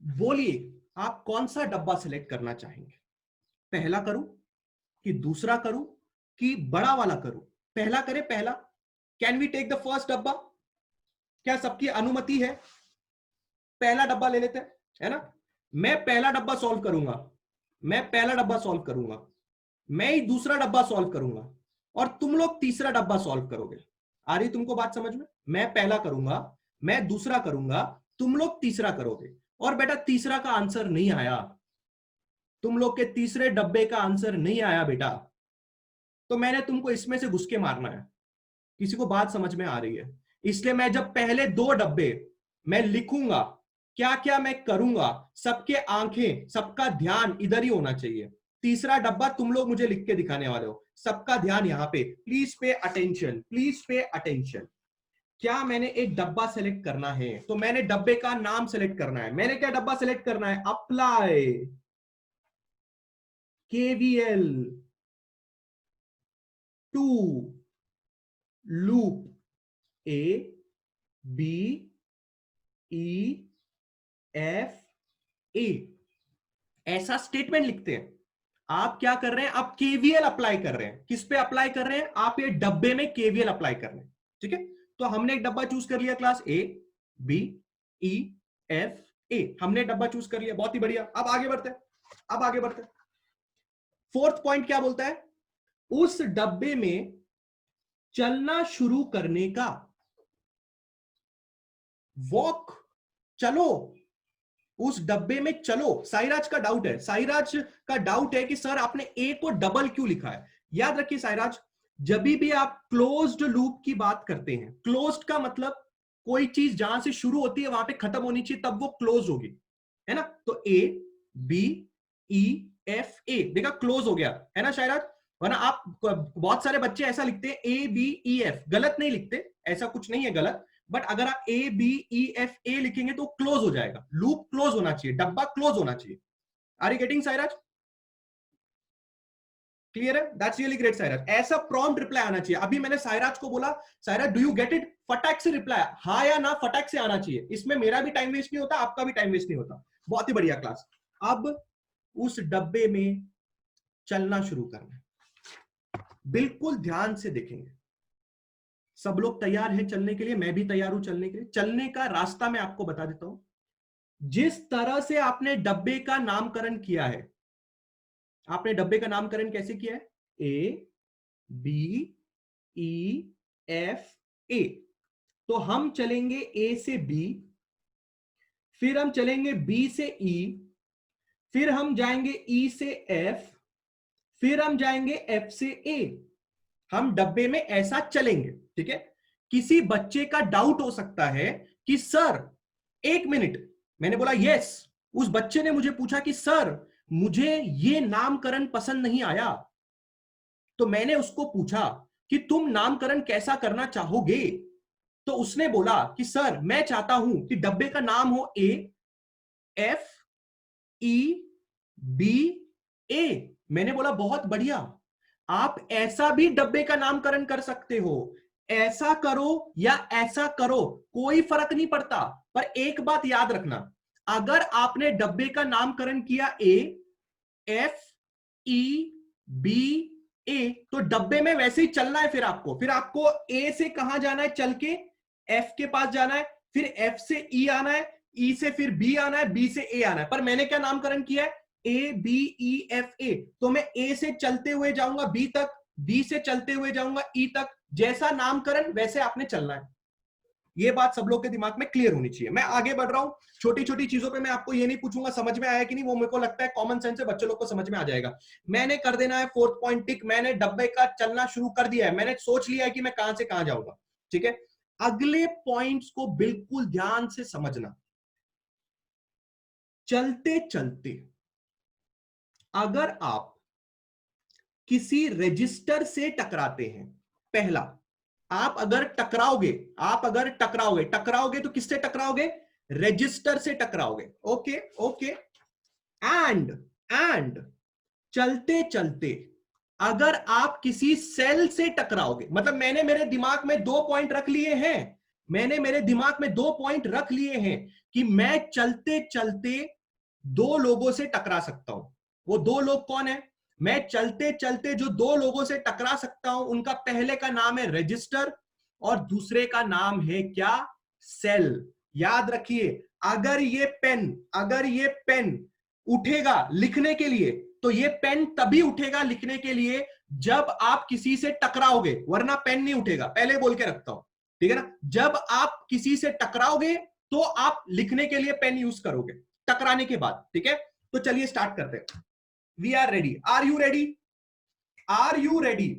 बोलिए आप कौन सा डब्बा सेलेक्ट करना चाहेंगे? पहला करूं कि दूसरा करूं कि बड़ा वाला करूं? पहला करें, पहला। Can we take the first डब्बा? क्या सबकी अनुमति है? पहला डब्बा ले लेते हैं, है ना? मैं पहला डब्बा सॉल्व करूंगा, मैं ही दूसरा डब्बा सॉल्व करूंगा और तुम लोग तीसरा डब्बा सॉल्व करोगे। आ रही तुमको बात समझ में? मैं पहला करूंगा, मैं दूसरा करूंगा, तुम लोग तीसरा करोगे। और बेटा तीसरा का आंसर नहीं आया, तुम लोग के तीसरे डब्बे का आंसर नहीं आया बेटा, तो मैंने तुमको इसमें से घुस के मारना है। किसी को बात समझ में आ रही है? इसलिए मैं जब पहले दो डब्बे मैं लिखूंगा, क्या क्या मैं करूंगा, सबके आंखें सबका ध्यान इधर ही होना चाहिए। तीसरा डब्बा तुम लोग मुझे लिख के दिखाने वाले हो, सबका ध्यान यहां पे। Please pay attention, please pay attention. क्या मैंने एक डब्बा सेलेक्ट करना है तो मैंने डब्बे का नाम सेलेक्ट करना है। मैंने क्या डब्बा सेलेक्ट करना है? Apply KVL to loop A B E F A, ऐसा स्टेटमेंट लिखते हैं। आप क्या कर रहे हैं? आप केवीएल अप्लाई कर रहे हैं। किस पे अप्लाई कर रहे हैं? आप ये डब्बे में केवीएल अप्लाई कर रहे हैं। ठीक है, तो हमने एक डब्बा चूज कर लिया, class A B E F A, हमने डब्बा चूज कर लिया। बहुत ही बढ़िया। अब आगे बढ़ते हैं। फोर्थ पॉइंट क्या बोलता है? उस डब्बे में चलना शुरू करने का। वॉक, चलो उस डब्बे में चलो। साईराज का डाउट है कि सर आपने ए को डबल क्यों लिखा है? याद रखिए साईराज, जब भी आप क्लोज्ड लूप की बात करते हैं, क्लोज्ड का मतलब कोई चीज जहां से शुरू होती है वहां पे खत्म होनी चाहिए, तब वो क्लोज होगी, है ना? तो ए बी ई एफ ए, देखा क्लोज हो गया, है ना साईराज? वरना आप बहुत सारे बच्चे ऐसा लिखते हैं ए बी ई एफ, गलत नहीं लिखते, ऐसा कुछ नहीं है गलत, बट अगर आप ए बी ई एफ ए लिखेंगे तो क्लोज हो जाएगा। लूप क्लोज होना चाहिए, डब्बा क्लोज होना चाहिए। Are you getting Sairaj? Clear है? That's really great Sairaj. ऐसा प्रॉम्प्ट रिप्लाई आना चाहिए। अभी मैंने साईराज को बोला, Sairaj do you get it? फटाक से रिप्लाई, हाँ या ना फटाक से आना चाहिए। इसमें मेरा भी टाइम वेस्ट नहीं होता, आपका भी टाइम वेस्ट नहीं होता। बहुत ही बढ़िया क्लास। अब उस डब्बे में चलना शुरू करना, बिल्कुल ध्यान से देखेंगे। सब लोग तैयार हैं चलने के लिए? मैं भी तैयार हूं चलने के लिए। चलने का रास्ता मैं आपको बता देता हूं। जिस तरह से आपने डब्बे का नामकरण किया है, आपने डब्बे का नामकरण कैसे किया है? ए बी ई एफ ए, तो हम चलेंगे ए से बी, फिर हम चलेंगे बी से ई, फिर हम जाएंगे ई से एफ, फिर हम जाएंगे एफ से ए। हम डब्बे में ऐसा चलेंगे, ठीक है? किसी बच्चे का डाउट हो सकता है कि सर एक मिनट, मैंने बोला यस, उस बच्चे ने मुझे पूछा कि सर मुझे ये नामकरण पसंद नहीं आया। तो मैंने उसको पूछा कि तुम नामकरण कैसा करना चाहोगे? तो उसने बोला कि सर मैं चाहता हूं कि डब्बे का नाम हो ए एफ ई बी ए। मैंने बोला बहुत बढ़िया, आप ऐसा भी डब्बे का नामकरण कर सकते हो, ऐसा करो या ऐसा करो, कोई फर्क नहीं पड़ता। पर एक बात याद रखना, अगर आपने डब्बे का नामकरण किया ए एफ ई बी ए, तो डब्बे में वैसे ही चलना है। फिर आपको ए से कहां जाना है? चल के एफ के पास जाना है, फिर एफ से ई आना है, ई से फिर बी आना है, बी से ए आना है, पर मैंने क्या नामकरण किया है, ए बी ई एफ ए। तो मैं ए से चलते हुए जाऊंगा बी तक, बी से चलते हुए जाऊंगा ई तक, जैसा नामकरण वैसे आपने चलना है। ये बात सब लोग के दिमाग में क्लियर होनी चाहिए। मैं आगे बढ़ रहा हूं, छोटी छोटी चीजों पे मैं आपको ये नहीं पूछूंगा समझ में आया कि नहीं, वो मेरे को लगता है कॉमन सेंस से बच्चे लोग को समझ में आ जाएगा। मैंने कर देना है फोर्थ पॉइंट टिक, मैंने डब्बे का चलना शुरू कर दिया है, मैंने सोच लिया है कि मैं कहां से कहां जाऊंगा। ठीक है, अगले पॉइंट्स को बिल्कुल ध्यान से समझना। चलते चलते अगर आप किसी रजिस्टर से टकराते हैं, पहला, आप अगर टकराओगे, टकराओगे तो किससे टकराओगे, रजिस्टर से टकराओगे। Okay okay. एंड चलते चलते अगर आप किसी सेल से टकराओगे, मतलब मैंने मेरे दिमाग में 2 पॉइंट रख लिए हैं, मैंने मेरे दिमाग में 2 पॉइंट रख लिए हैं कि मैं चलते चलते 2 लोगों से टकरा सकता हूं। वो 2 लोग कौन है, मैं चलते चलते जो 2 लोगों से टकरा सकता हूं, उनका पहले का नाम है रजिस्टर और दूसरे का नाम है क्या, सेल। याद रखिए, अगर ये पेन उठेगा लिखने के लिए, तो ये पेन तभी उठेगा लिखने के लिए जब आप किसी से टकराओगे, वरना पेन नहीं उठेगा, पहले बोल के रखता हूं, ठीक है ना। जब आप किसी से टकराओगे तो आप लिखने के लिए पेन यूज करोगे, टकराने के बाद। ठीक है, तो चलिए स्टार्ट करते हैं। We are ready, are you ready, are you ready.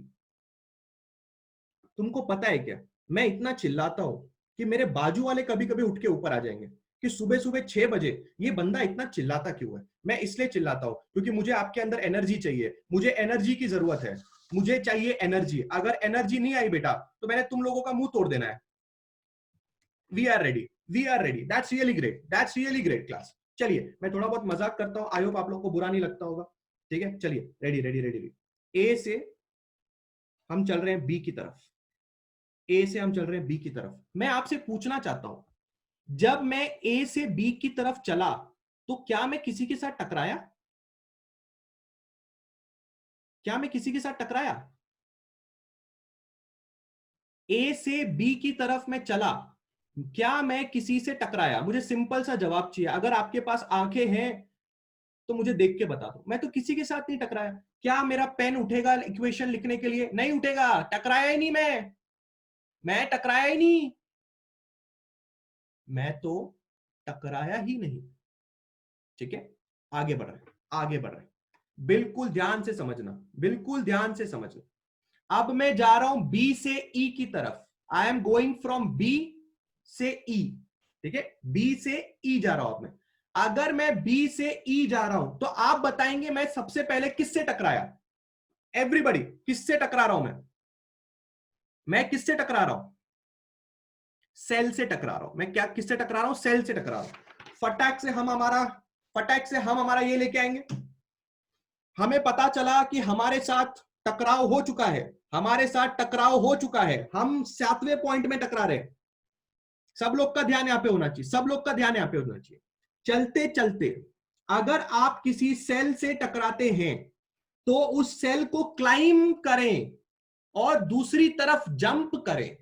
तुमको पता है क्या, मैं इतना चिल्लाता हूं कि मेरे बाजू वाले कभी कभी उठ के ऊपर आ जाएंगे कि सुबह सुबह 6 बजे ये बंदा इतना चिल्लाता क्यों है। मैं इसलिए चिल्लाता हूं क्योंकि मुझे आपके अंदर एनर्जी चाहिए, मुझे एनर्जी की जरूरत है, मुझे चाहिए एनर्जी। अगर एनर्जी नहीं आई बेटा तो मैंने तुम लोगों का मुंह तोड़ देना है। We are ready, we are ready, that's really great, that's really great class. चलिए मैं थोड़ा बहुत मजाक करता हूं, आई होप आप लोग को बुरा नहीं लगता होगा। ठीक है, चलिए रेडी रेडी रेडी। ए से हम चल रहे हैं बी की तरफ, ए से हम चल रहे हैं बी की तरफ। मैं आपसे पूछना चाहता हूं, जब मैं ए से बी की तरफ चला तो क्या मैं किसी के साथ टकराया, क्या मैं किसी के साथ टकराया, ए से बी की तरफ मैं चला, क्या मैं किसी से टकराया, मुझे सिंपल सा जवाब चाहिए। अगर आपके पास आंखें हैं तो मुझे देख के बता दो। मैं तो किसी के साथ नहीं टकराया। क्या मेरा पेन उठेगा इक्वेशन लिखने के लिए, नहीं उठेगा, टकराया ही नहीं, मैं टकराया ही नहीं, मैं तो टकराया ही नहीं। ठीक है, आगे बढ़ रहे, आगे बढ़ रहे, बिल्कुल ध्यान से समझना, बिल्कुल ध्यान से समझना। अब मैं जा रहा हूं बी से ई की तरफ, I am going from B से ई। ठीक है, बी से ई जा रहा हूं। अब मैं, अगर मैं बी से ई जा रहा हूं तो आप बताएंगे मैं सबसे पहले किससे टकराया, एवरीबॉडी किससे टकरा रहा हूं मैं किससे टकरा रहा हूं, सेल से टकरा रहा हूं मैं। क्या किससे टकरा रहा हूं, सेल से टकरा रहा हूं। फटाक से हम हमारा ये लेके आएंगे। हमें पता चला कि हमारे साथ टकराव हो चुका है, हमारे साथ टकराव हो चुका है, हम 7वें पॉइंट में टकरा रहे हैं। सब लोग का ध्यान यहां पे होना चाहिए, सब लोग का ध्यान यहां पे होना चाहिए। चलते चलते अगर आप किसी सेल से टकराते हैं तो उस सेल को क्लाइम करें और दूसरी तरफ जंप करें।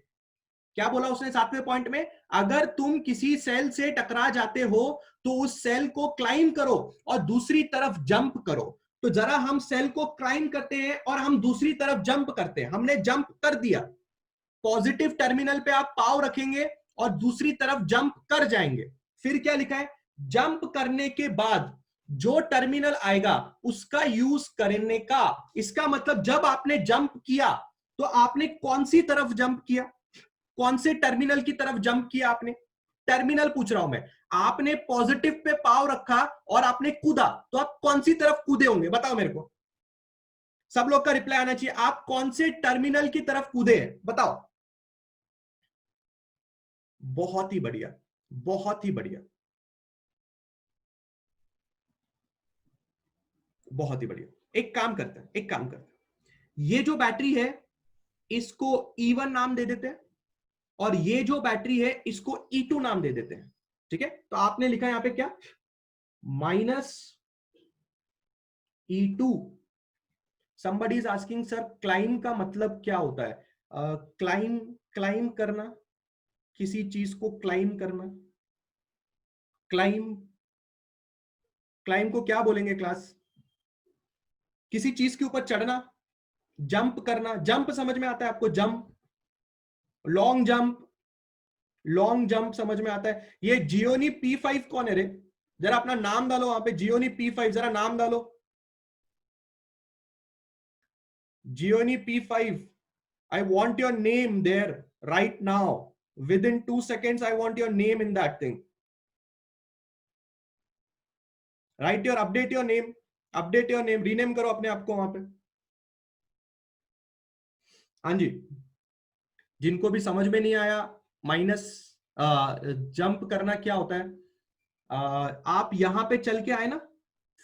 क्या बोला उसने 7वें पॉइंट में, अगर तुम किसी सेल से टकरा जाते हो तो उस सेल को क्लाइम करो और दूसरी तरफ जंप करो। तो जरा हम सेल को क्लाइम करते हैं और हम दूसरी तरफ जंप करते हैं। हमने जंप कर दिया, पॉजिटिव टर्मिनल पे आप पाव रखेंगे और दूसरी तरफ जंप कर जाएंगे। फिर क्या लिखा है, जंप करने के बाद जो टर्मिनल आएगा उसका यूज करने का। इसका मतलब जब आपने जंप किया तो आपने कौन सी तरफ जंप किया, कौन से टर्मिनल की तरफ जंप किया आपने, टर्मिनल पूछ रहा हूं मैं। आपने पॉजिटिव पे पाव रखा और आपने कूदा, तो आप कौन सी तरफ कूदे होंगे, बताओ मेरे को। सब लोग का रिप्लाई आना चाहिए, आप कौन से टर्मिनल की तरफ कूदे हैं, बताओ। बहुत ही बढ़िया, बहुत ही बढ़िया, बहुत ही बढ़िया। एक काम करते हैं, एक काम करते हैं, ये जो बैटरी है इसको E1 नाम दे देते हैं और ये जो बैटरी है इसको E2 नाम दे देते हैं। ठीक है, तो आपने लिखा है यहां पे क्या, -E2। somebody is asking sir climb का मतलब क्या होता है, क्लाइम, क्लाइम करना, किसी चीज को क्लाइम करना। क्लाइम, क्लाइम को क्या बोलेंगे क्लास? किसी चीज के ऊपर चढ़ना, जंप करना। जंप समझ में आता है आपको? Jump, long jump, long jump समझ में आता है? ये जियोनी P5 कौन है रे? जरा अपना नाम डालो वहां पे, जियोनी P5 जरा नाम डालो। Gionee P5, I want your name there right now. Within 2 seconds, I want your name in that thing. Write your, update your name, rename करो अपने आप को वहां पे। हाँ जी, जिनको भी समझ में नहीं आया माइनस जंप करना क्या होता है, आप यहां पे चल के आए ना,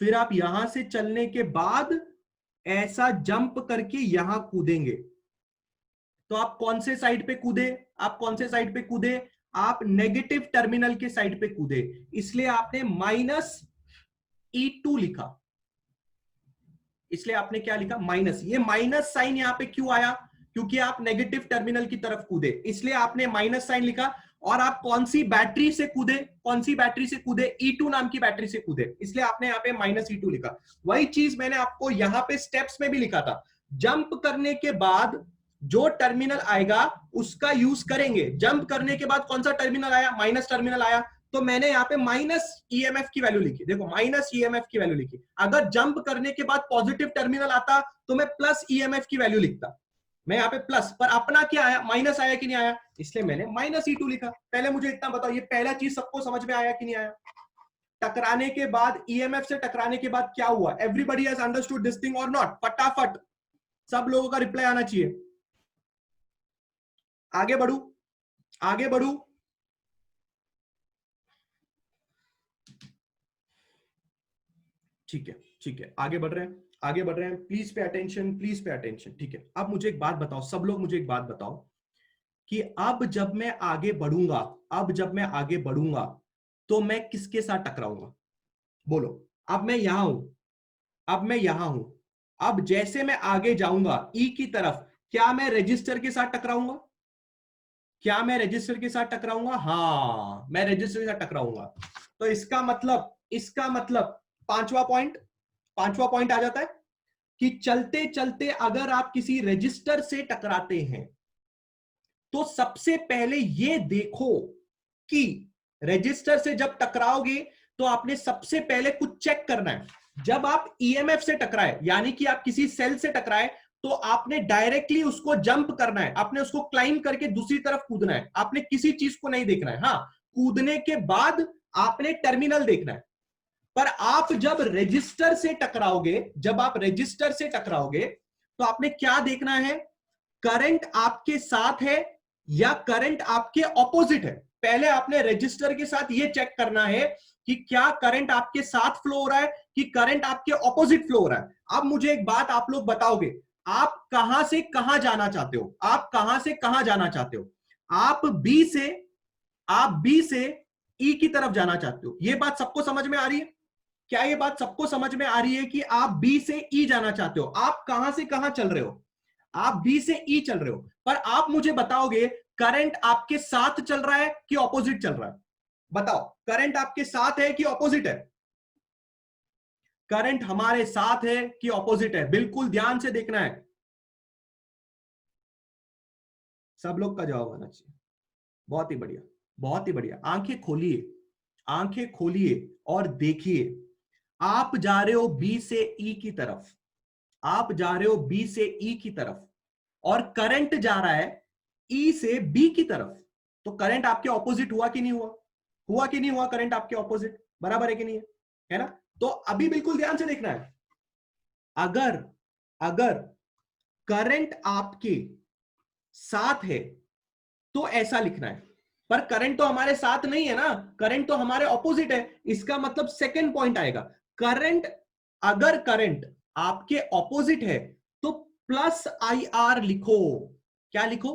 फिर आप यहां से चलने के बाद ऐसा जंप करके यहां कूदेंगे। तो आप कौन से साइड पे कूदे? आप कौन से साइड पे कूदे? आप नेगेटिव टर्मिनल के साइड पे कूदे, इसलिए आपने -E2 लिखा। इसलिए आपने क्या लिखा? माइनस। ये माइनस साइन यहां पे क्यों आया? क्योंकि आप नेगेटिव टर्मिनल की तरफ कूदे, इसलिए आपने माइनस साइन लिखा। और आप कौन सी बैटरी से कूदे? कौन सी बैटरी से कूदे? E2 नाम की बैटरी से कूदे, इसलिए आपने यहां पे -E2 लिखा। वही चीज मैंने आपको यहां पे स्टेप्स में भी लिखा था। जंप करने के बाद जो टर्मिनल आएगा उसका यूज करेंगे। जंप करने के बाद कौन सा टर्मिनल आया? माइनस टर्मिनल आया, तो मैंने यहाँ पे -EMF की वैल्यू लिखी। देखो, -EMF की वैल्यू लिखी। अगर जंप करने के बाद पॉजिटिव टर्मिनल आता तो मैं +EMF की वैल्यू लिखता। मैं यहाँ पे प्लस, पर अपना क्या आया? माइनस आया कि नहीं आया? इसलिए मैंने -E2 लिखा। पहले मुझे इतना बताओ, ये पहला चीज सबको समझ में आया कि नहीं आया? टकराने के बाद, EMF से टकराने के बाद क्या हुआ? Everybody has understood this thing और नॉट? फटाफट सब लोगों का रिप्लाई आना चाहिए। आगे बढ़ू, आगे बढ़ू। ठीक है, ठीक है, आगे बढ़ रहे हैं, आगे बढ़ रहे हैं। Please pay attention, please pay attention. ठीक है, अब मुझे एक बात बताओ, सब लोग मुझे एक बात बताओ कि अब जब मैं आगे बढ़ूंगा, अब जब मैं आगे बढ़ूंगा तो मैं किसके साथ टकराऊंगा? बोलो। अब मैं यहां हूं, अब मैं यहां हूं, अब जैसे मैं आगे जाऊंगा ई की तरफ, क्या मैं रजिस्टर के साथ टकराऊंगा? क्या मैं रजिस्टर के साथ टकराऊंगा? हाँ, मैं रजिस्टर के साथ टकराऊंगा। तो इसका मतलब, इसका मतलब पांचवा पॉइंट, पांचवा पॉइंट आ जाता है कि चलते चलते अगर आप किसी रजिस्टर से टकराते हैं तो सबसे पहले ये देखो कि रजिस्टर से जब टकराओगे तो आपने सबसे पहले कुछ चेक करना है। जब आप ईएमएफ से टकराए, यानी कि आप किसी सेल से टकराए, तो आपने डायरेक्टली उसको जंप करना है, आपने उसको क्लाइंब करके दूसरी तरफ कूदना है, आपने किसी चीज को नहीं देखना है। हाँ, कूदने के बाद आपने टर्मिनल देखना है। पर आप जब रजिस्टर से टकराओगे, जब आप रजिस्टर से टकराओगे तो आपने क्या देखना है? करंट आपके साथ है या करंट आपके ऑपोजिट है? पहले आपने रजिस्टर के साथ यह चेक करना है कि क्या करंट आपके साथ फ्लो हो रहा है कि करंट आपके ऑपोजिट फ्लो हो रहा है। अब मुझे एक बात आप लोग बताओगे, आप कहां से कहां जाना चाहते हो? आप कहां से कहां जाना चाहते हो? आप बी से, आप बी से ई की तरफ जाना चाहते हो। यह बात सबको समझ में आ रही है? क्या ये बात सबको समझ में आ रही है कि आप बी से ई जाना चाहते हो? आप कहां से कहां चल रहे हो? आप बी से ई चल रहे हो, पर आप मुझे बताओगे करंट आपके साथ चल रहा है कि ऑपोजिट चल रहा है? बताओ, करंट आपके साथ है कि ऑपोजिट है? करंट हमारे साथ है कि ऑपोजिट है? बिल्कुल ध्यान से देखना है, सब लोग का जवाब आना चाहिए। बहुत ही बढ़िया, बहुत ही बढ़िया। आंखें खोलिए, आंखें खोलिए और देखिए। आप जा रहे हो बी से ई की तरफ, आप जा रहे हो बी से ई की तरफ, और करंट जा रहा है ई से बी की तरफ। तो करंट आपके ऑपोजिट हुआ कि नहीं हुआ? हुआ कि नहीं हुआ? करंट आपके ऑपोजिट बराबर है कि नहीं है? है ना? तो अभी बिल्कुल ध्यान से देखना है। अगर, अगर करंट आपके साथ है तो ऐसा लिखना है, पर करंट तो हमारे साथ नहीं है ना, करंट तो हमारे ऑपोजिट है। इसका मतलब सेकंड पॉइंट आएगा, करंट, अगर करंट आपके ऑपोजिट है तो +IR लिखो। क्या लिखो?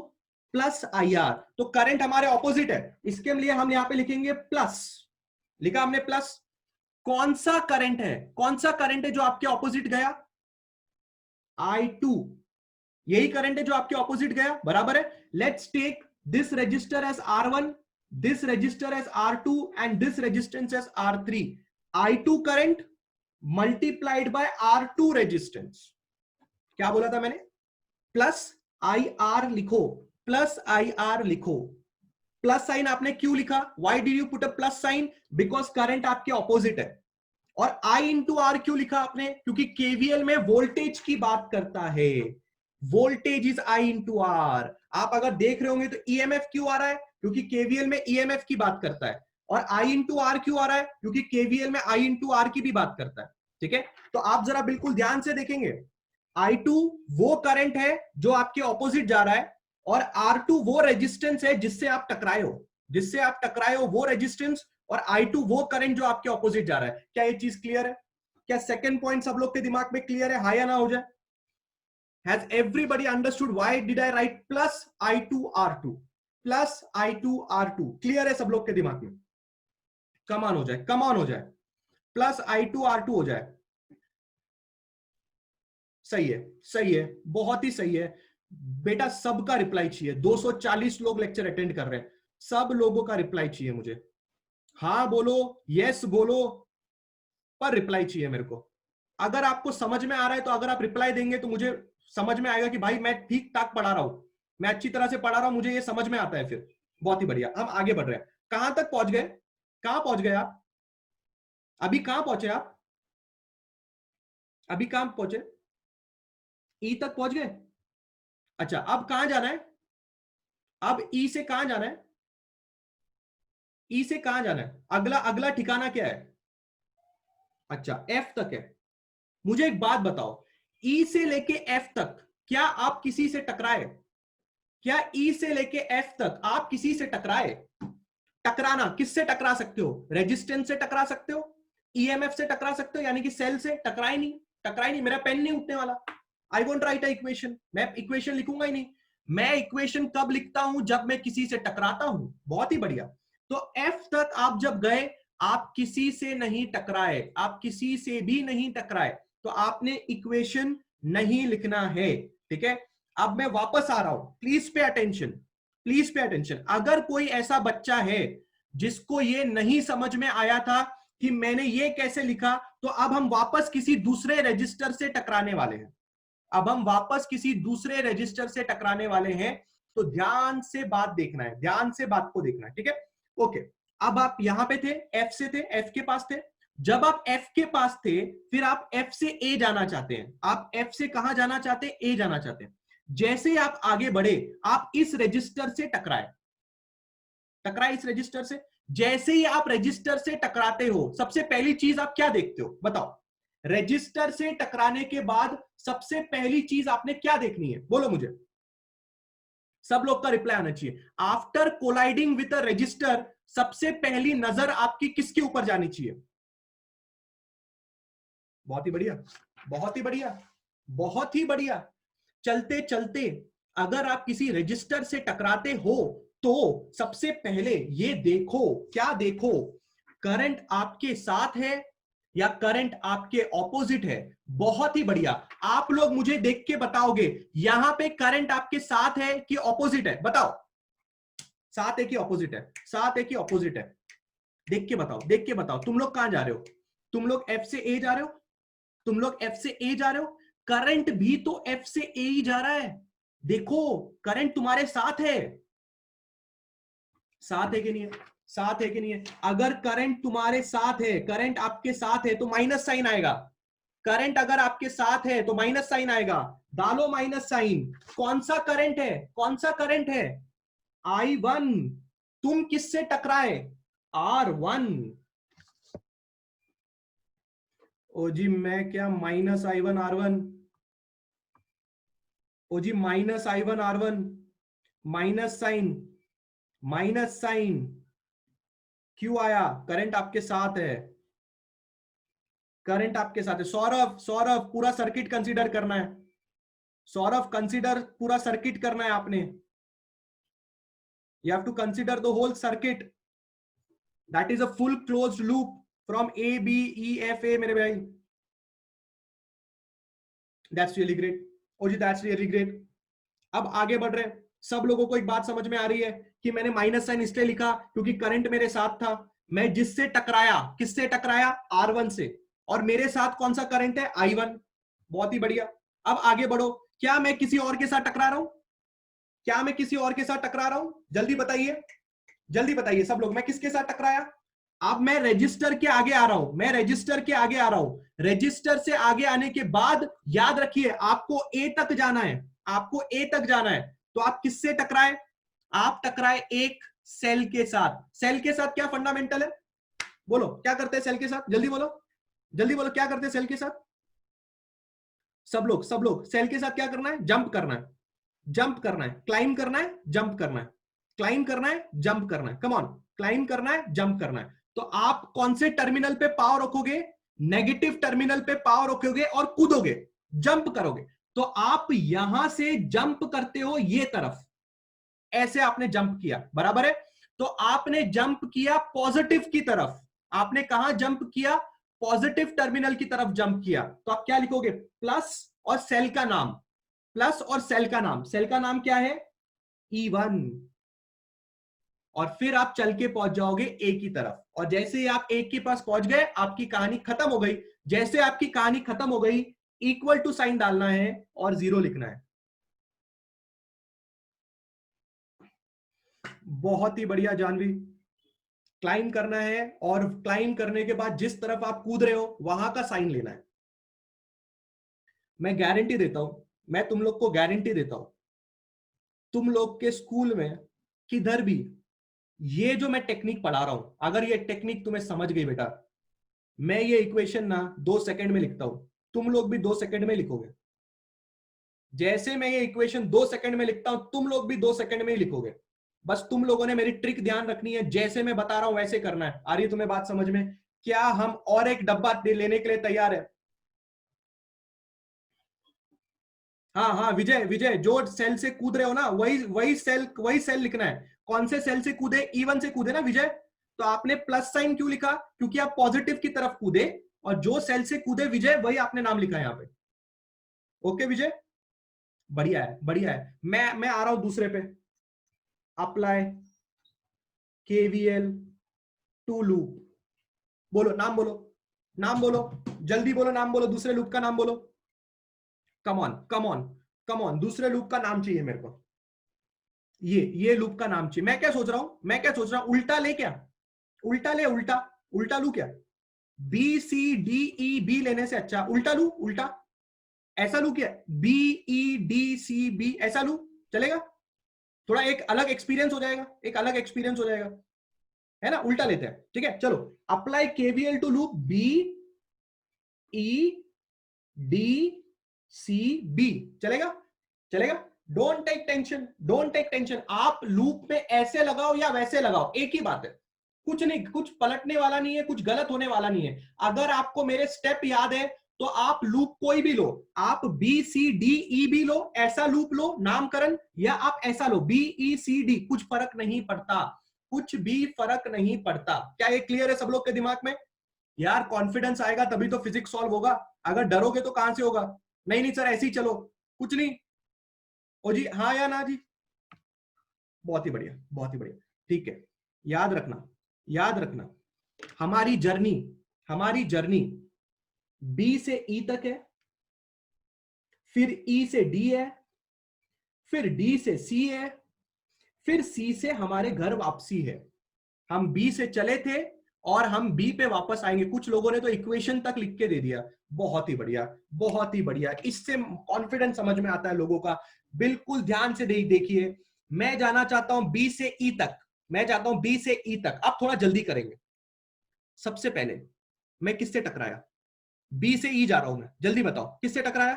+IR। तो करंट हमारे ऑपोजिट है, इसके लिए हम यहां पे लिखेंगे प्लस। लिखा हमने प्लस। कौन सा करंट है, कौन सा करंट है जो आपके ऑपोजिट गया? I2। यही करंट है जो आपके ऑपोजिट गया, बराबर है। Let's take this resistor as R1, this resistor as R2 and this resistance as R3. I2 current multiplied by R2 resistance. क्या बोला था मैंने? प्लस IR लिखो, प्लस IR लिखो. प्लस साइन आपने क्यों लिखा? Why did you put a plus sign? Because current आपके ऑपोजिट है. और I इंटू आर क्यों लिखा आपने? क्योंकि केवीएल में वोल्टेज की बात करता है. Voltage is I into R. आप अगर देख रहे होंगे तो ईएमएफ क्यों आ रहा है? क्योंकि केवीएल में ईएमएफ की बात करता है. और I इंटू आर क्यों आ रहा है? क्योंकि केवीएल में I इंटू आर की भी बात करता है. ठीक है, तो आप जरा बिल्कुल ध्यान से देखेंगे. I2 वो करंट है जो आपके ऑपोजिट जा रहा है, और R2 वो रेजिस्टेंस है जिससे आप टकराए हो. जिससे आप टकराए हो वो रेजिस्टेंस, और I2 वो करंट जो आपके ऑपोजिट जा रहा है. क्या ये चीज क्लियर है? क्या सेकंड पॉइंट सब लोग के दिमाग में क्लियर है? हाँ या ना हो जाए? Has everybody understood why did I write plus I2 R2? Plus I2 R2 clear है सब लोग के दिमाग में? कमान हो जाए, कमान हो जाए, प्लस I2 R2 हो जाए. सही है, सही है, बहुत ही सही है बेटा. सबका रिप्लाई चाहिए. 240 लोग लेक्चर अटेंड कर रहे हैं, सब लोगों का रिप्लाई चाहिए मुझे. हाँ बोलो, यस बोलो, पर रिप्लाई चाहिए मेरे को. अगर आपको समझ में आ रहा है तो अगर आप रिप्लाई देंगे तो मुझे समझ में आएगा कि भाई मैं ठीक ठाक पढ़ा रहा हूं, मैं अच्छी तरह से पढ़ा रहा हूं, मुझे ये समझ में आता है. फिर बहुत ही बढ़िया, हम आगे बढ़ रहे हैं. कहां तक पहुंच गए? कहां पहुंच गए आप? अभी कहां पहुंचे आप? अभी कहां पहुंचे? ई तक पहुंच गए? अच्छा, अब कहां जाना है? अब ई से कहां जाना है? ई से कहां जाना है? अगला अगला ठिकाना क्या है? अच्छा, एफ तक है. मुझे एक बात बताओ, ई से लेके एफ तक क्या आप किसी से टकराए? क्या ई से लेके एफ तक आप किसी से टकराए? टकराना, किससे टकरा सकते हो? रेजिस्टेंस से टकरा सकते हो, ईएमएफ से टकरा सकते हो, यानी कि सेल से. टकराए नहीं, टकराए नहीं. मेरा पेन नहीं उठने वाला. I won't right a equation. मैं इक्वेशन लिखूंगा ही नहीं. मैं इक्वेशन कब लिखता हूं? जब मैं किसी से टकराता हूं. बहुत ही बढ़िया. तो एफ तक आप जब गए, आप किसी से नहीं टकराए, आप किसी से भी नहीं टकराए, तो आपने इक्वेशन नहीं लिखना है. ठीक है, अब मैं वापस आ रहा हूं. Please pay attention, please pay attention. अगर कोई ऐसा बच्चा है जिसको ये नहीं समझ में आया था कि मैंने ये कैसे लिखा, तो अब हम वापस किसी दूसरे रजिस्टर से टकराने वाले हैं. अब हम वापस किसी दूसरे रजिस्टर से टकराने वाले हैं. तो ध्यान से बात देखना है, ध्यान से बात को देखना है. ठीक है, ओके. अब आप यहां पे थे, एफ से थे, एफ के पास थे. जब आप एफ के पास थे, फिर आप एफ से ए जाना चाहते हैं. आप एफ से कहां जाना चाहते हैं? ए जाना चाहते हैं. जैसे ही आप आगे बढ़े, आप इस रजिस्टर से टकराए. टकराए इस रजिस्टर से. जैसे ही आप रजिस्टर से टकराते हो, सबसे पहली चीज आप क्या देखते हो? बताओ. रजिस्टर से टकराने के बाद सबसे पहली चीज आपने क्या देखनी है? बोलो मुझे. सब लोग का रिप्लाई आना चाहिए. After colliding with a register, सबसे पहली नजर आपकी किसके ऊपर जानी चाहिए? बहुत ही बढ़िया, बहुत ही बढ़िया, बहुत ही बढ़िया. चलते चलते अगर आप किसी रजिस्टर से टकराते हो, तो सबसे पहले ये देखो. क्या देखो? करंट आपके साथ है या करंट आपके ऑपोजिट है? बहुत ही बढ़िया. आप लोग मुझे देख के बताओगे यहां पे करंट आपके साथ है कि ऑपोजिट है? बताओ. साथ है कि ऑपोजिट है? साथ है कि ऑपोजिट है? देख के बताओ, देख के बताओ. तुम लोग कहां जा रहे हो? तुम लोग एफ से ए जा रहे हो? तुम लोग एफ से ए जा रहे हो? करंट भी तो एफ से ए ही जा रहा है. देखो, करंट तुम्हारे साथ है. साथ है कि नहीं है? साथ है कि नहीं है? अगर करंट तुम्हारे साथ है, करंट आपके साथ है, तो माइनस साइन आएगा. करंट अगर आपके साथ है तो माइनस साइन आएगा. डालो माइनस साइन. कौन सा करंट है? कौन सा करंट है? I1. तुम किससे टकराए? R1. ओ जी, मैं क्या -I1 R1? ओ जी, -I1 R1. Minus sign, minus sign क्यों आया? करंट आपके साथ है, करंट आपके साथ है. सौरभ, सौरभ पूरा सर्किट कंसीडर करना है. सौरभ कंसीडर, पूरा सर्किट करना है आपने. You have to consider the whole circuit. That is a full closed loop from A B E F A. मेरे भाई, दैट्स रियली ग्रेट. ओ जी, दैट्स रियली ग्रेट. अब आगे बढ़ रहे हैं. सब लोगों को एक बात समझ में आ रही है कि मैंने माइनस साइन इसलिए लिखा क्योंकि करंट मेरे साथ था, मैं जिससे टकराया, किससे टकराया, R1 से, और मेरे साथ कौन सा करंट है, I1। बहुत ही बढ़िया। अब आगे बढ़ो, क्या मैं किसी और के साथ टकरा रहा हूं, क्या मैं किसी और के साथ टकरा रहा हूं, जल्दी बताइए, जल्दी बताइए सब लोग, मैं किसके साथ टकराया। अब मैं रजिस्टर के आगे आ रहा हूं, मैं रजिस्टर के आगे आ रहा हूं, रजिस्टर से आगे आने के बाद याद रखिए आपको ए तक जाना है, आपको ए तक जाना है, तो आप किससे टकराए, आप टकराए एक सेल के साथ। सेल के साथ क्या फंडामेंटल है, बोलो क्या करते हैं सेल के साथ, जल्दी बोलो, जल्दी बोलो क्या करते हैं सेल के साथ, सब लोग, सब लोग, सेल के साथ क्या करना है, जंप करना है, जंप करना है, क्लाइम करना है, जंप करना है, क्लाइम करना है, जंप करना है, कम ऑन, क्लाइम करना है, जंप करना है। तो आप कौन से टर्मिनल पे पावर रखोगे, नेगेटिव टर्मिनल पे पावर रखोगे और कूदोगे, जंप करोगे। तो आप यहां से जंप करते हो ये तरफ, ऐसे आपने जंप किया, बराबर है। तो आपने जंप किया पॉजिटिव की तरफ, आपने कहां जंप किया, पॉजिटिव टर्मिनल की तरफ जंप किया। तो आप क्या लिखोगे, प्लस और सेल का नाम, प्लस और सेल का नाम, सेल का नाम क्या है, E1, और फिर आप चल के पहुंच जाओगे ए की तरफ, और जैसे ही आप ए के पास पहुंच गए आपकी कहानी खत्म हो गई। जैसे आपकी कहानी खत्म हो गई, इक्वल टू साइन डालना है और 0 लिखना है। बहुत ही बढ़िया जानवी, क्लाइम करना है और क्लाइम करने के बाद जिस तरफ आप कूद रहे हो वहां का साइन लेना है। मैं गारंटी देता हूं, मैं तुम लोग को गारंटी देता हूं, तुम लोग के स्कूल में किधर भी ये जो मैं टेक्निक पढ़ा रहा हूं, अगर ये टेक्निक तुम्हें समझ गई बेटा, मैं ये इक्वेशन ना 2 सेकंड में लिखता हूं, तुम लोग भी 2 सेकंड में लिखोगे। जैसे मैं ये इक्वेशन 2 सेकंड में लिखता हूं, तुम लोग भी 2 सेकंड में ही लिखोगे। बस तुम लोगों ने मेरी ट्रिक ध्यान रखनी है, जैसे मैं बता रहा हूं वैसे करना है। आ रही है तुम्हें बात समझ में, क्या हम और एक डब्बा लेने के लिए तैयार है। हाँ हाँ विजय, विजय जो सेल से कूद रहे हो ना, वही वही सेल लिखना है। कौन से सेल से कूदे, E1 से कूदे ना विजय, तो आपने प्लस साइन क्यों लिखा, क्योंकि आप पॉजिटिव की तरफ कूदे, और जो सेल से कूदे विजय वही आपने नाम लिखा है यहाँ पे। ओके विजय, बढ़िया है, बढ़िया है। मैं आ रहा हूं दूसरे पे, अप्लाई KVL टू लूप, बोलो नाम बोलो, नाम बोलो, जल्दी बोलो नाम बोलो, दूसरे लूप का नाम बोलो, कम on come on come on, दूसरे लूप का नाम चाहिए मेरे को, ये लूप का नाम चाहिए। मैं क्या सोच रहा हूं, मैं क्या सोच रहा हूं, उल्टा ले क्या, उल्टा ले, उल्टा, उल्टा लू क्या, BCDEB लेने से अच्छा उल्टा लू, उल्टा ऐसा लू क्या, BEDCB ऐसा लू, चलेगा, थोड़ा एक अलग एक्सपीरियंस हो जाएगा, एक अलग एक्सपीरियंस हो जाएगा, है ना, उल्टा लेते हैं, ठीक है। चलो apply KVL to loop BEDCB, चलेगा, चलेगा, don't take tension, don't take tension, आप लूप में ऐसे लगाओ या वैसे लगाओ, एक ही बात है, कुछ नहीं, कुछ पलटने वाला नहीं है, कुछ गलत होने वाला नहीं है। अगर आपको मेरे स्टेप याद है तो आप लूप कोई भी लो, आप BCDE लो, ऐसा लूप लो नामकरण, या आप ऐसा लो BECD, कुछ फर्क नहीं पड़ता, कुछ भी फर्क नहीं पड़ता। क्या ये क्लियर है सब लोग के दिमाग में, यार कॉन्फिडेंस आएगा तभी तो फिजिक्स सॉल्व होगा, अगर डरोगे तो कहां से होगा। नहीं नहीं सर ऐसे ही चलो, कुछ नहीं, ओ जी हाँ या ना जी, बहुत ही बढ़िया, बहुत ही बढ़िया, ठीक है। याद रखना, याद रखना, हमारी जर्नी, हमारी जर्नी B से E तक है, फिर E से D है, फिर D से C है, फिर C से हमारे घर वापसी है। हम B से चले थे और हम B पे वापस आएंगे। कुछ लोगों ने तो इक्वेशन तक लिख के दे दिया, बहुत ही बढ़िया, बहुत ही बढ़िया, इससे कॉन्फिडेंस समझ में आता है लोगों का। बिल्कुल ध्यान से देखिए, मैं जाना चाहता हूं B से E तक, मैं चाहता हूं B से E तक, आप थोड़ा जल्दी करेंगे। सबसे पहले मैं किससे टकराया, B से E जा रहा हूं मैं, जल्दी बताओ किससे टकराया,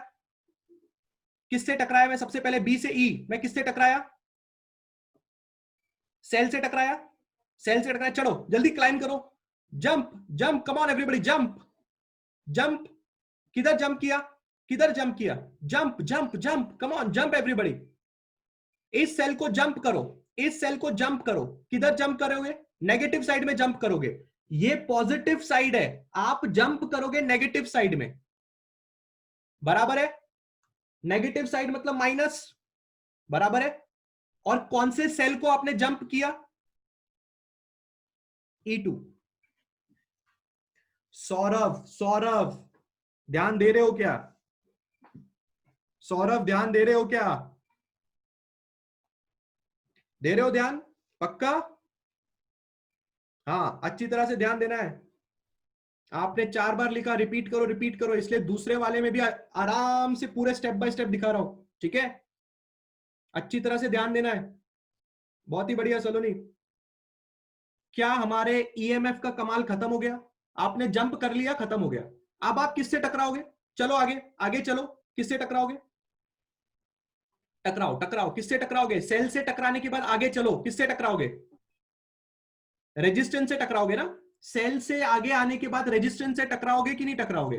किससे टकराया मैं सबसे पहले, B से E मैं किससे टकराया, सेल से टकराया, सेल से टकराया, चलो जल्दी क्लाइम करो, jump jump, come on everybody, jump jump, किधर जंप किया, किधर जंप किया, jump jump jump, come on jump everybody, इस सेल को जंप करो, इस सेल को जंप करो, किधर जंप करोगे, नेगेटिव साइड में जंप करोगे, ये पॉजिटिव साइड है, आप जंप करोगे नेगेटिव साइड में, बराबर है, नेगेटिव साइड मतलब माइनस, बराबर है, और कौन से सेल को आपने जंप किया? E2। सौरभ, सौरभ ध्यान दे रहे हो क्या? सौरभ ध्यान दे रहे हो क्या? दे रहे हो ध्यान? पक्का? हाँ, अच्छी तरह से ध्यान देना है। आपने 4 बार लिखा, रिपीट करो रिपीट करो, इसलिए दूसरे वाले में भी आराम से पूरे स्टेप बाय स्टेप दिखा रहा हूं, ठीक है? अच्छी तरह से ध्यान देना है। बहुत ही बढ़िया सलोनी। क्या हमारे ईएमएफ का कमाल खत्म हो गया? आपने जंप कर लिया, खत्म हो गया। अब आप किससे टकराओगे? चलो आगे, आगे चलो। किससे टकराओगे? टकराओ टकराओ, किससे टकराओगे? सेल से टकराने के बाद आगे चलो, किससे टकराओगे? रेजिस्टेंस से टकराओगे ना? सेल से आगे आने के बाद रेजिस्टेंस से टकराओगे कि नहीं टकराओगे?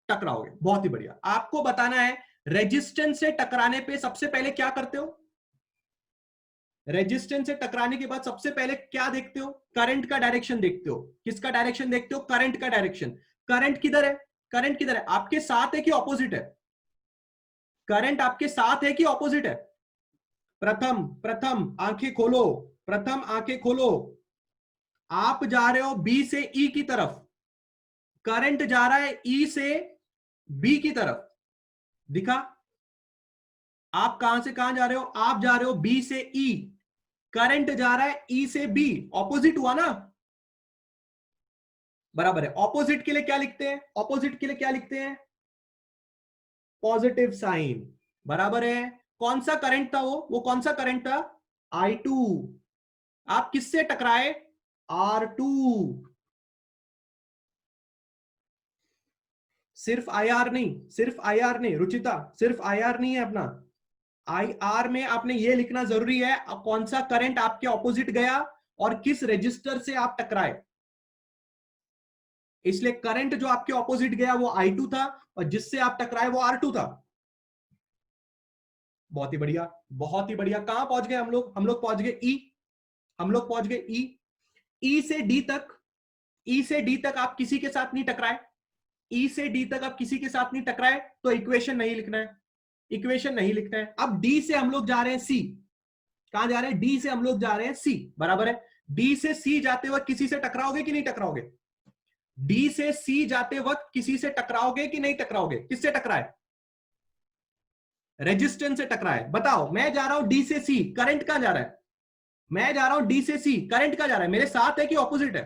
टकराओगे, बहुत ही बढ़िया। आपको बताना है रेजिस्टेंस से टकराने पे सबसे पहले क्या करते हो? रेजिस्टेंस से टकराने के बाद सबसे पहले क्या देखते हो? करंट का डायरेक्शन देखते हो। किसका डायरेक्शन देखते हो? करंट का डायरेक्शन। करंट किधर है? करंट किधर है? आपके साथ है कि ऑपोजिट है? करंट आपके साथ है कि ऑपोजिट है? प्रथम, प्रथम आंखें खोलो। प्रथम आंखें खोलो। आप जा रहे हो बी से ई की तरफ, करंट जा रहा है ई से बी की तरफ। दिखा? आप कहां से कहां जा रहे हो? आप जा रहे हो बी से ई, करंट जा रहा है ई से बी, ऑपोजिट हुआ ना? बराबर है। ऑपोजिट के लिए क्या लिखते हैं? ऑपोजिट के लिए क्या लिखते हैं? Positive sign. बराबर है। कौन सा करंट था वो कौन सा करंट था? I2। आप किससे टकराए? R2। सिर्फ IR नहीं, सिर्फ IR नहीं रुचिता, सिर्फ IR नहीं है अपना। IR में आपने ये लिखना जरूरी है कौन सा करंट आपके ऑपोजिट गया और किस रजिस्टर से आप टकराए। इसलिए करंट जो आपके ऑपोजिट गया वो I2 था और जिससे आप टकराए वो R2 था। बहुत ही बढ़िया, बहुत ही बढ़िया। कहां पहुंच गए हम लोग? हम लोग पहुंच गए ई। हम लोग पहुंच गए ई। ई से डी तक, ई से डी तक आप किसी के साथ नहीं टकराए। ई से डी तक आप किसी के साथ नहीं टकराए, तो इक्वेशन नहीं लिखना है। इक्वेशन नहीं लिखना है। अब डी से हम लोग जा रहे हैं सी। कहां जा रहे हैं? डी से हम लोग जा रहे हैं सी। बराबर है। डी से सी जाते वक्त किसी से टकराओगे कि नहीं टकराओगे? डी से सी जाते वक्त किसी से टकराओगे कि नहीं टकराओगे? किससे टकराए? रेजिस्टेंस से टकराए। बताओ, मैं जा रहा हूं डी से सी, करंट कहां जा रहा है? मैं जा रहा हूं डी से सी, करंट कहां जा रहा है? मेरे साथ है कि ऑपोजिट है?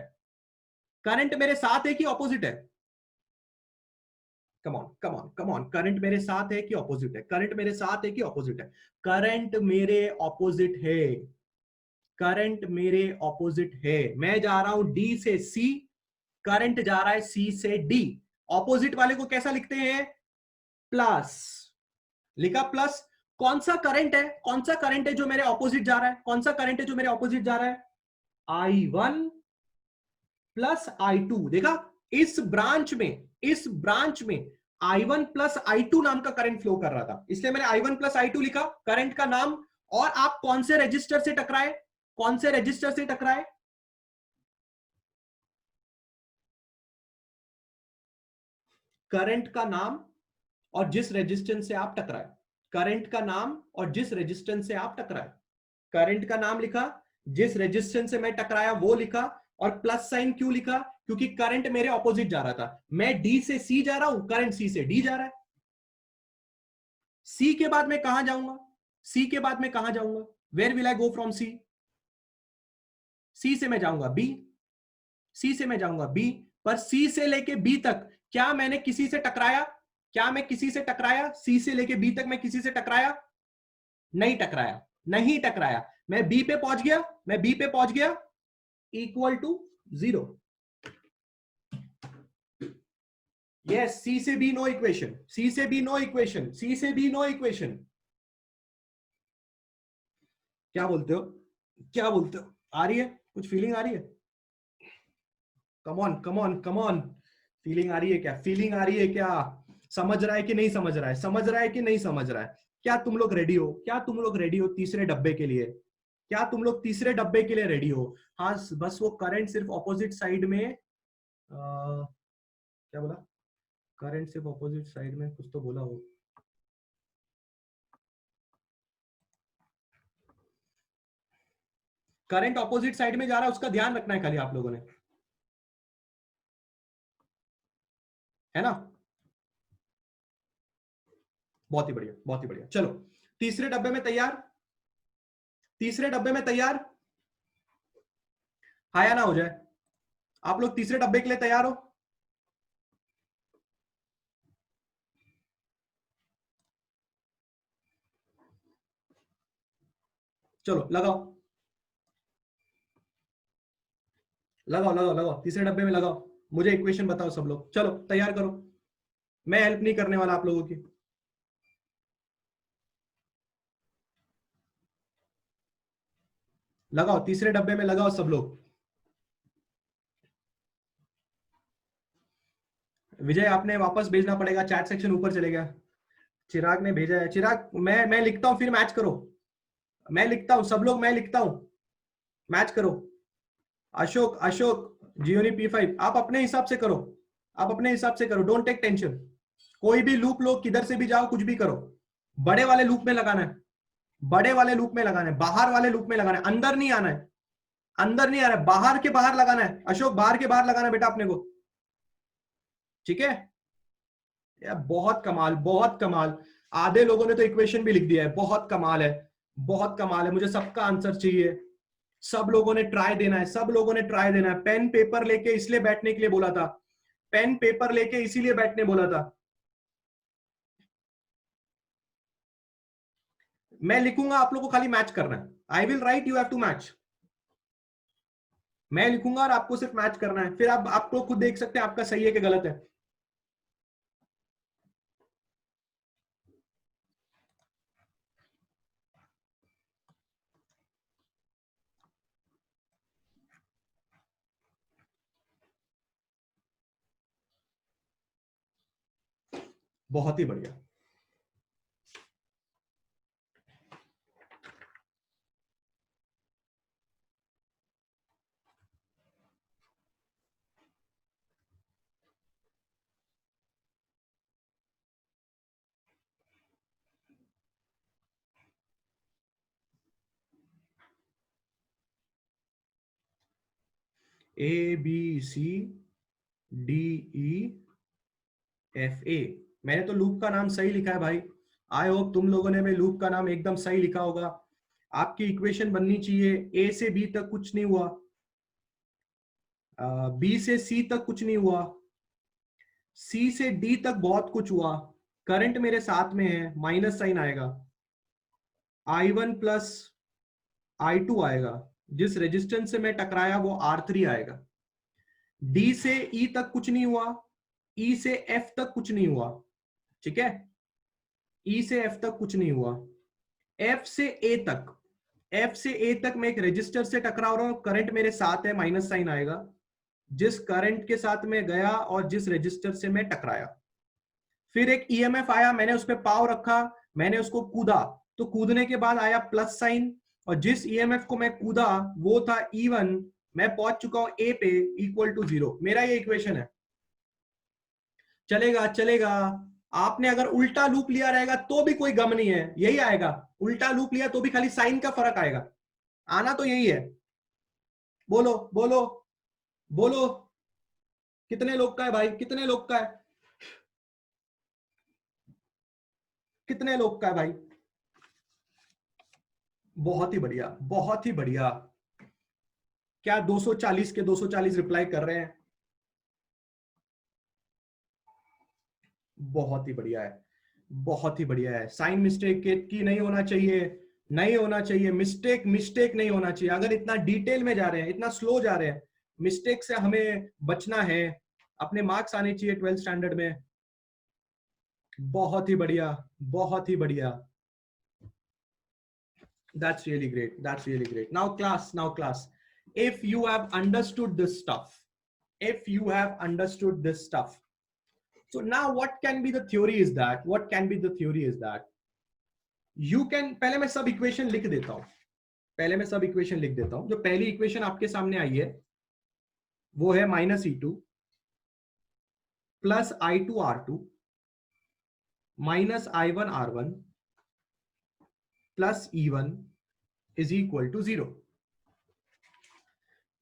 करंट मेरे साथ है कि ऑपोजिट है? Come on come on come on, current मेरे साथ है कि ऑपोजिट है? करंट मेरे साथ है कि ऑपोजिट है? करंट मेरे ऑपोजिट है। करंट मेरे ऑपोजिट है। मैं जा रहा हूं डी से सी, करंट जा रहा है सी से डी। ऑपोजिट वाले को कैसा लिखते हैं? प्लस। लिखा प्लस। कौन सा करंट है? कौन सा करंट है जो मेरे ऑपोजिट जा रहा है? कौन सा करंट है जो मेरे ऑपोजिट जा रहा है? I1 plus I2। देखा? इस ब्रांच में, इस ब्रांच में I1 प्लस I2 नाम का करंट फ्लो कर रहा था, इसलिए मैंने I1 प्लस I2 लिखा, करंट का नाम। और आप कौन से रजिस्टर से टकराए? कौन से रजिस्टर से टकराए? करंट का नाम और जिस रेजिस्टेंस से आप टकराए। करंट का नाम और जिस रेजिस्टेंस से आप टकराए। करंट का नाम लिखा, जिस रेजिस्टेंस से मैं टकराया वो लिखा, और प्लस साइन क्यों लिखा? क्योंकि करंट मेरे ऑपोजिट जा रहा था। मैं डी से सी जा रहा हूं, करंट सी से डी जा रहा है। सी के बाद मैं कहां जाऊंगा? सी के बाद मैं कहां जाऊंगा? Where will I go from C? C से मैं जाऊंगा बी। सी से मैं जाऊंगा बी। पर सी से लेके बी तक क्या मैंने किसी से टकराया? क्या मैं किसी से टकराया? सी से लेके बी तक मैं किसी से टकराया? नहीं टकराया, नहीं टकराया। मैं बी पे पहुंच गया, मैं बी पे पहुंच गया, इक्वल टू 0। यस, सी से बी नो इक्वेशन, सी से बी नो इक्वेशन, सी से बी नो इक्वेशन। क्या बोलते हो? क्या बोलते हो? आ रही है? कुछ फीलिंग आ रही है? Come on come on come on. Feeling आ रही है क्या? फीलिंग आ रही है क्या? समझ रहा है कि नहीं समझ रहा है? समझ रहा है कि नहीं समझ रहा है? क्या तुम लोग रेडी हो? क्या तुम लोग रेडी हो तीसरे डब्बे के लिए? क्या तुम लोग तीसरे डब्बे के लिए रेडी हो? हाँ, बस वो करंट सिर्फ ऑपोजिट साइड में क्या बोला? करंट सिर्फ ऑपोजिट साइड में कुछ तो बोला हो। करंट ऑपोजिट साइड में जा रहा है, उसका ध्यान रखना है खाली आप लोगों ने, है ना। बहुत ही बढ़िया, बहुत ही बढ़िया। चलो तीसरे डब्बे में तैयार, तीसरे डब्बे में तैयार, हाँ या ना हो जाए। आप लोग तीसरे डब्बे के लिए तैयार हो? चलो लगाओ लगाओ लगाओ लगाओ, तीसरे डब्बे में लगाओ। मुझे इक्वेशन बताओ सब लोग, चलो तैयार करो। मैं हेल्प नहीं करने वाला आप लोगों की। लगाओ तीसरे डब्बे में, लगाओ सब लोग। विजय आपने वापस भेजना पड़ेगा, चैट सेक्शन ऊपर चले गया। चिराग ने भेजा है, चिराग मैं लिखता हूं फिर मैच करो। मैं लिखता हूं, सब लोग मैं लिखता हूं, मैच करो। अशोक, अशोक, जियोनी P5 आप अपने हिसाब से करो, आप अपने हिसाब से करो, डोंट टेक टेंशन। कोई भी लूप लो, किधर से भी जाओ, कुछ भी करो। बड़े वाले लूप में लगाना है, बड़े वाले लूप में लगाना है, बाहर वाले लूप में लगाना है, अंदर नहीं आना है, अंदर नहीं आ रहा है, बाहर के बाहर लगाना है। अशोक बाहर के बाहर लगाना है बेटा अपने को, ठीक है। यार बहुत कमाल, बहुत कमाल। आधे लोगों ने तो इक्वेशन भी लिख दिया है, बहुत कमाल है, बहुत कमाल है। मुझे सबका आंसर चाहिए, सब लोगों ने ट्राई देना है, सब लोगों ने ट्राई देना है। पेन पेपर लेके इसलिए बैठने के लिए बोला था, पेन पेपर लेके इसीलिए बैठने बोला था। मैं लिखूंगा, आप लोगों को खाली मैच करना है। I will write, you have to match. मैं लिखूंगा और आपको सिर्फ मैच करना है, फिर आप लोग खुद देख सकते हैं आपका सही है कि गलत है। बहुत ही बढ़िया। ABCDEFA, मैंने तो लूप का नाम सही लिखा है भाई। आई होप तुम लोगों ने भी लूप का नाम एकदम सही लिखा होगा। आपकी इक्वेशन बननी चाहिए, ए से बी तक कुछ नहीं हुआ, बी से सी तक कुछ नहीं हुआ, सी से डी तक बहुत कुछ हुआ। करंट मेरे साथ में है, माइनस साइन आएगा, I1 प्लस I2 आएगा, जिस रेजिस्टेंस से मैं टकराया वो R3 आएगा। डी से ई तक कुछ नहीं हुआ, ई से एफ तक कुछ नहीं हुआ, ठीक है। ई से एफ तक कुछ नहीं हुआ, एफ से ए तक, एफ से ए तक मैं एक रेजिस्टर से टकरा रहा हूं, करंट मेरे साथ है, माइनस साइन आएगा। जिस करंट के साथ मैं गया और जिस रेजिस्टर से मैं टकराया, फिर एक ईएमएफ आया, मैंने उस पर पाव रखा, मैंने उसको कूदा, तो कूदने के बाद आया प्लस साइन, और जिस ईएमएफ को मैं कूदा वो था E1, मैं पहुंच चुका हूं ए पे, इक्वल टू 0। मेरा ये इक्वेशन है। चलेगा चलेगा। आपने अगर उल्टा लूप लिया रहेगा तो भी कोई गम नहीं है, यही आएगा। उल्टा लूप लिया तो भी खाली साइन का फर्क आएगा, आना तो यही है। बोलो बोलो बोलो, कितने लोग का है भाई, कितने लोग का है, कितने लोग का है भाई। बहुत ही बढ़िया, बहुत ही बढ़िया। क्या 240 के 240 रिप्लाई कर रहे हैं? बहुत ही बढ़िया है, बहुत ही बढ़िया है। साइन मिस्टेक की नहीं होना चाहिए, नहीं होना चाहिए। मिस्टेक मिस्टेक नहीं होना चाहिए। अगर इतना डिटेल में जा रहे हैं, इतना स्लो जा रहे हैं, मिस्टेक से हमें बचना है। अपने मार्क्स आने चाहिए 12th स्टैंडर्ड में। बहुत ही बढ़िया, बहुत ही बढ़िया। That's really great. That's really great. Now class, if you have understood this stuff, if you have understood this stuff, so now what can be the theory is that, what can be the theory is that you can, पहले मैं सब equation लिख देता हूं, पहले मैं सब equation लिख देता हूं। जो पहली इक्वेशन आपके सामने आई है वो है -E2 plus I2R2 minus I1R1 plus E1 is equal to 0।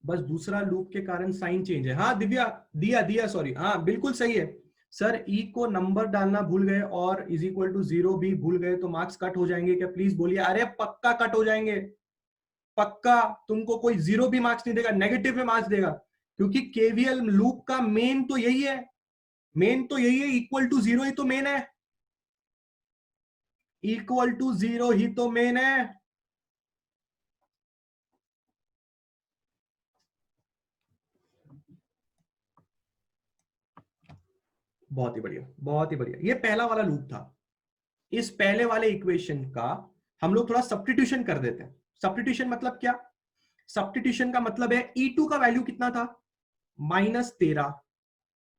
बस दूसरा लूप के कारण साइन चेंज है। हाँ दिव्या, दिया दिया सॉरी, हाँ बिल्कुल सही है सर। ई को नंबर डालना भूल गए और इज इक्वल टू 0 भी भूल गए तो मार्क्स कट हो जाएंगे क्या, प्लीज बोलिए। अरे पक्का कट हो जाएंगे, पक्का। तुमको कोई 0 भी मार्क्स नहीं देगा, नेगेटिव में मार्क्स देगा, क्योंकि केवीएल लूप का मेन तो यही है, मेन तो यही है, इक्वल टू 0 ही तो मेन है, इक्वल टू 0 ही तो मेन है। बहुत ही बढ़िया, बहुत ही बढ़िया। ये पहला वाला लूप था। इस पहले वाले इक्वेशन का हम लोग थोड़ा सब्स्टिट्यूशन कर देते हैं। सब्स्टिट्यूशन मतलब क्या, सब्स्टिट्यूशन का मतलब है E2 का वैल्यू कितना था, -13,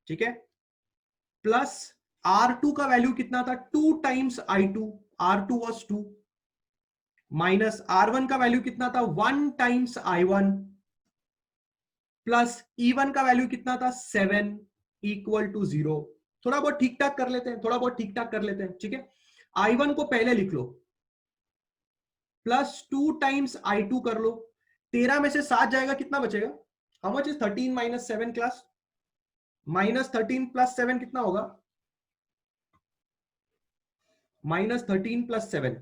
ठीक है, प्लस R2 का वैल्यू कितना था, 2 times I2, R2 was 2, minus R1 का वैल्यू कितना था, 1 टाइम्स I1, प्लस E1 का वैल्यू कितना था, 7, इक्वल टू 0। थोड़ा बहुत ठीक ठाक कर लेते हैं, थोड़ा बहुत ठीक ठाक कर लेते हैं, ठीक है। I1 को पहले लिख लो, प्लस 2 टाइम्स I2 कर लो, 13 में से 7 जाएगा, कितना बचेगा, how much is 13 minus 7 class, -13 plus 7 कितना होगा, -13 प्लस 7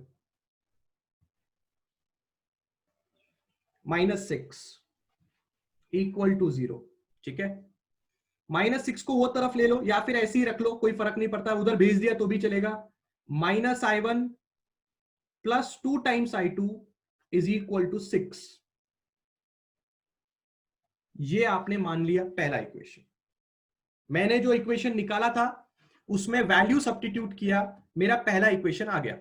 -6 इक्वल टू 0, ठीक है। -6 को वो तरफ ले लो या फिर ऐसे ही रख लो, कोई फर्क नहीं पड़ता, उधर भेज दिया तो भी चलेगा। -I1 plus 2 times I2 is equal to 6। ये आपने मान लिया पहला इक्वेशन। मैंने जो इक्वेशन निकाला था उसमें वैल्यू सब्स्टिट्यूट किया, मेरा पहला इक्वेशन आ गया।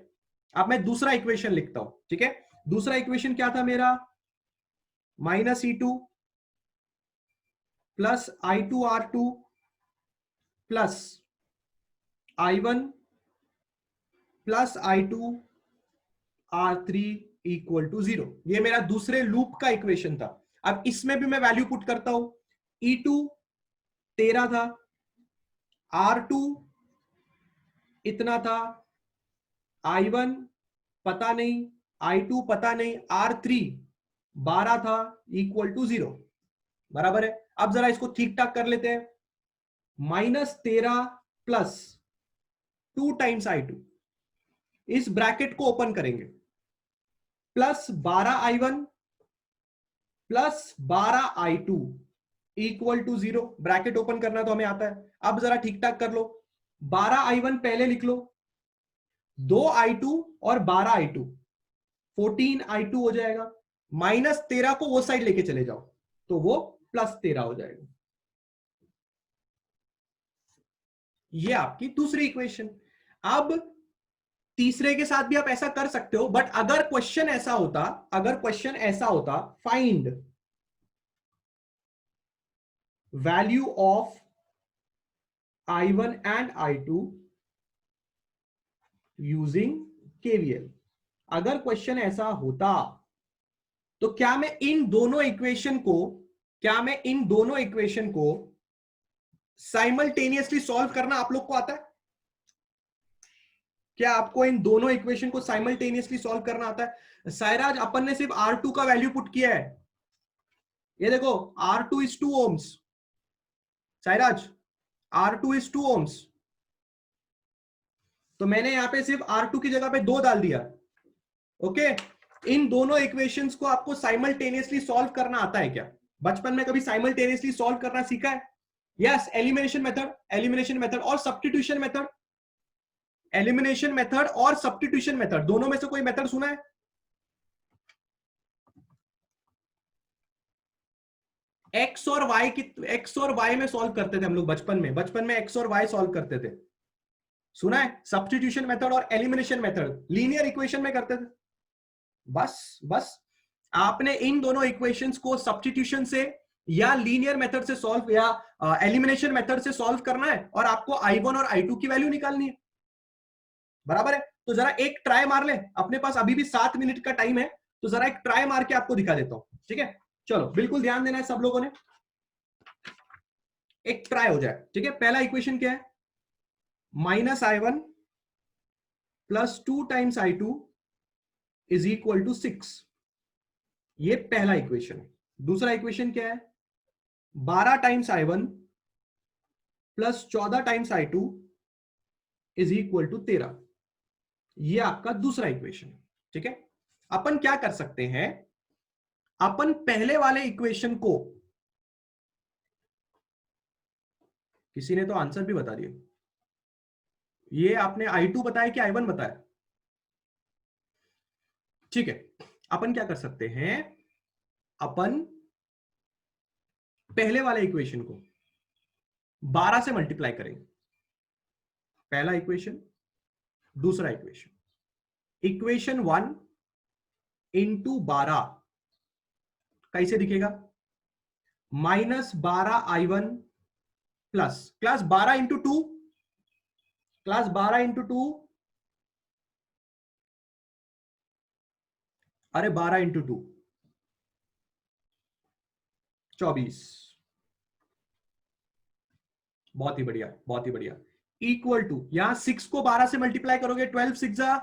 अब मैं दूसरा इक्वेशन लिखता हूं, ठीक है। दूसरा इक्वेशन क्या था मेरा, -E2 plus I2R2 plus I1 plus I2R3 equal to 0। ये मेरा दूसरे लूप का इक्वेशन था। अब इसमें भी मैं वैल्यू पुट करता हूं, E2 13 था, R2 इतना था, I1 पता नहीं, I2 पता नहीं, R3 12 था, इक्वल टू 0, बराबर है। अब जरा इसको ठीक ठाक कर लेते हैं, -13 प्लस 2 टाइम्स I2, इस ब्रैकेट को ओपन करेंगे, plus 12I1 plus 12I2 equal to 0, bracket open करना तो हमें आता है। अब जरा ठीक ठाक कर लो, 12I1 पहले लिख लो, 2I2 और 12I2, 14I2 हो जाएगा, -13 को वो साइड लेके चले जाओ तो वो +13 हो जाएगा। ये आपकी दूसरी इक्वेशन। अब तीसरे के साथ भी आप ऐसा कर सकते हो, बट अगर क्वेश्चन ऐसा होता, अगर क्वेश्चन ऐसा होता, find value of I1 and I2 using KVL, अगर क्वेश्चन ऐसा होता तो क्या मैं इन दोनों इक्वेशन को, क्या मैं इन दोनों इक्वेशन को साइमल्टेनियसली सॉल्व करना आप लोग को आता है? क्या आपको इन दोनों इक्वेशन को साइमल्टेनियसली सॉल्व करना आता है? सायराज, अपन ने सिर्फ R2 का वैल्यू पुट किया है, ये देखो R2 is 2 ohms, Sairaj R2 is 2 ohms, तो मैंने यहां पे सिर्फ R2 की जगह पे 2 डाल दिया, ओके। इन दोनों इक्वेशंस को आपको साइमल्टेनियसली सॉल्व करना आता है क्या? बचपन में कभी साइमल्टेनियसली सॉल्व करना सीखा है? Yes, elimination method, elimination method और सब्स्टिट्यूशन मेथड, एलिमिनेशन मेथड और सब्स्टिट्यूशन मेथड, दोनों में से कोई मेथड सुना है? एक्स और वाई की, एक्स और वाई में सॉल्व करते थे हम लोग बचपन में, बचपन में एक्स और वाई सॉल्व करते थे, सुना है? सब्स्टिट्यूशन मेथड और एलिमिनेशन मेथड लीनियर इक्वेशन में करते थे। बस बस आपने इन दोनों इक्वेशंस को सब्स्टिट्यूशन से या लीनियर मेथड से सॉल्व या एलिमिनेशन मेथड से सॉल्व करना है और आपको I1 और I2 की वैल्यू निकालनी है, बराबर है। तो जरा एक ट्राई मार ले, अपने पास अभी भी 7 मिनट का टाइम है, तो जरा एक ट्राई मार के आपको दिखा देता हूं, ठीक है। चलो बिल्कुल ध्यान देना है सब लोगों ने, एक ट्राई हो जाए, ठीक है। पहला इक्वेशन क्या है, -I1 plus 2 times I2 is equal to 6, ये पहला इक्वेशन है, दूसरा इक्वेशन क्या है? 12 times I1 plus 14 times I2 is equal to 13। ये आपका दूसरा इक्वेशन है। ठीक है, अपन क्या कर सकते हैं, अपन पहले वाले इक्वेशन को, किसी ने तो आंसर भी बता दिया, ये आपने I2 बताया कि I1 बताया? ठीक है, अपन क्या कर सकते हैं, अपन पहले वाले इक्वेशन को 12 से मल्टीप्लाई करेंगे। पहला इक्वेशन, दूसरा इक्वेशन, इक्वेशन 1 इंटू 12 कैसे दिखेगा? -12I1 plus class 12 into 2, class 12 into 2, अरे 12 इंटू 2 24। बहुत ही बढ़िया, बहुत ही बढ़िया। इक्वल टू, यहां 6 को 12 से मल्टीप्लाई करोगे, 12 सिक्सा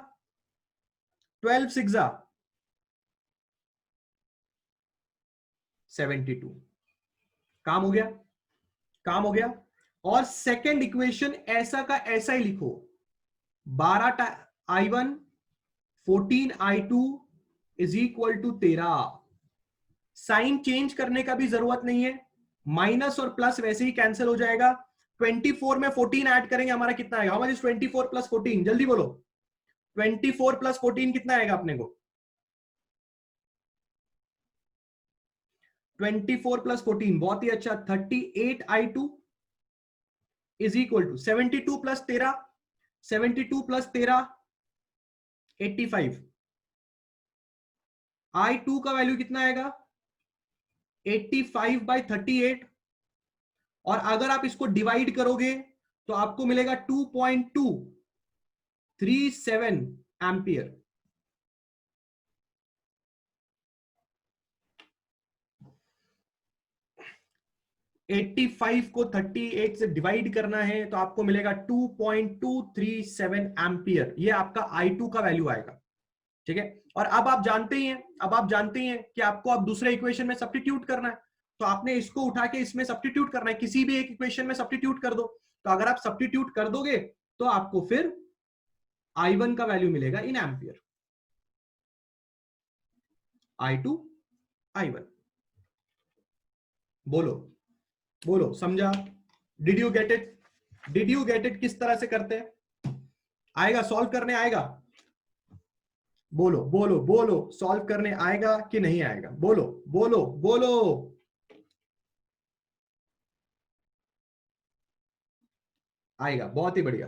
12 सिक्सा 72। काम हो गया, काम हो गया। और सेकेंड इक्वेशन ऐसा का ऐसा ही लिखो, 12I1 14I2 is equal to 13। Sign change करने का भी जरूरत नहीं है, माइनस और प्लस वैसे ही कैंसिल हो जाएगा। 24 में 14 ऐड करेंगे, हमारा कितना आएगा? How much is 24 plus 14? जल्दी बोलो, 24 प्लस 14 कितना आएगा अपने को? 24 प्लस 14, बहुत ही अच्छा, 38I2 is equal to 72 plus 13, 72 plus 13 85। I2 का वैल्यू कितना आएगा? 85/38। और अगर आप इसको डिवाइड करोगे तो आपको मिलेगा 2.237 एम्पियर। एट्टी फाइव को 38 से डिवाइड करना है तो आपको मिलेगा 2.237 एम्पियर। ये आपका I2 का वैल्यू आएगा। ठीक है, और अब आप जानते ही हैं, अब आप जानते ही हैं कि आपको अब दूसरे इक्वेशन में सब्स्टिट्यूट करना है, तो आपने इसको उठा के इसमें सब्स्टिट्यूट करना है, किसी भी एक इक्वेशन में सब्स्टिट्यूट कर दो। तो अगर आप सब्स्टिट्यूट कर दोगे तो आपको फिर I1 का वैल्यू मिलेगा इन एम्पियर, I2 I1। बोलो बोलो, समझा? Did you get it? Did you get it? किस तरह से करते हैं? आएगा सॉल्व करने? आएगा? बोलो बोलो बोलो, सॉल्व करने आएगा कि नहीं आएगा? बोलो बोलो बोलो। आएगा, बहुत ही बढ़िया।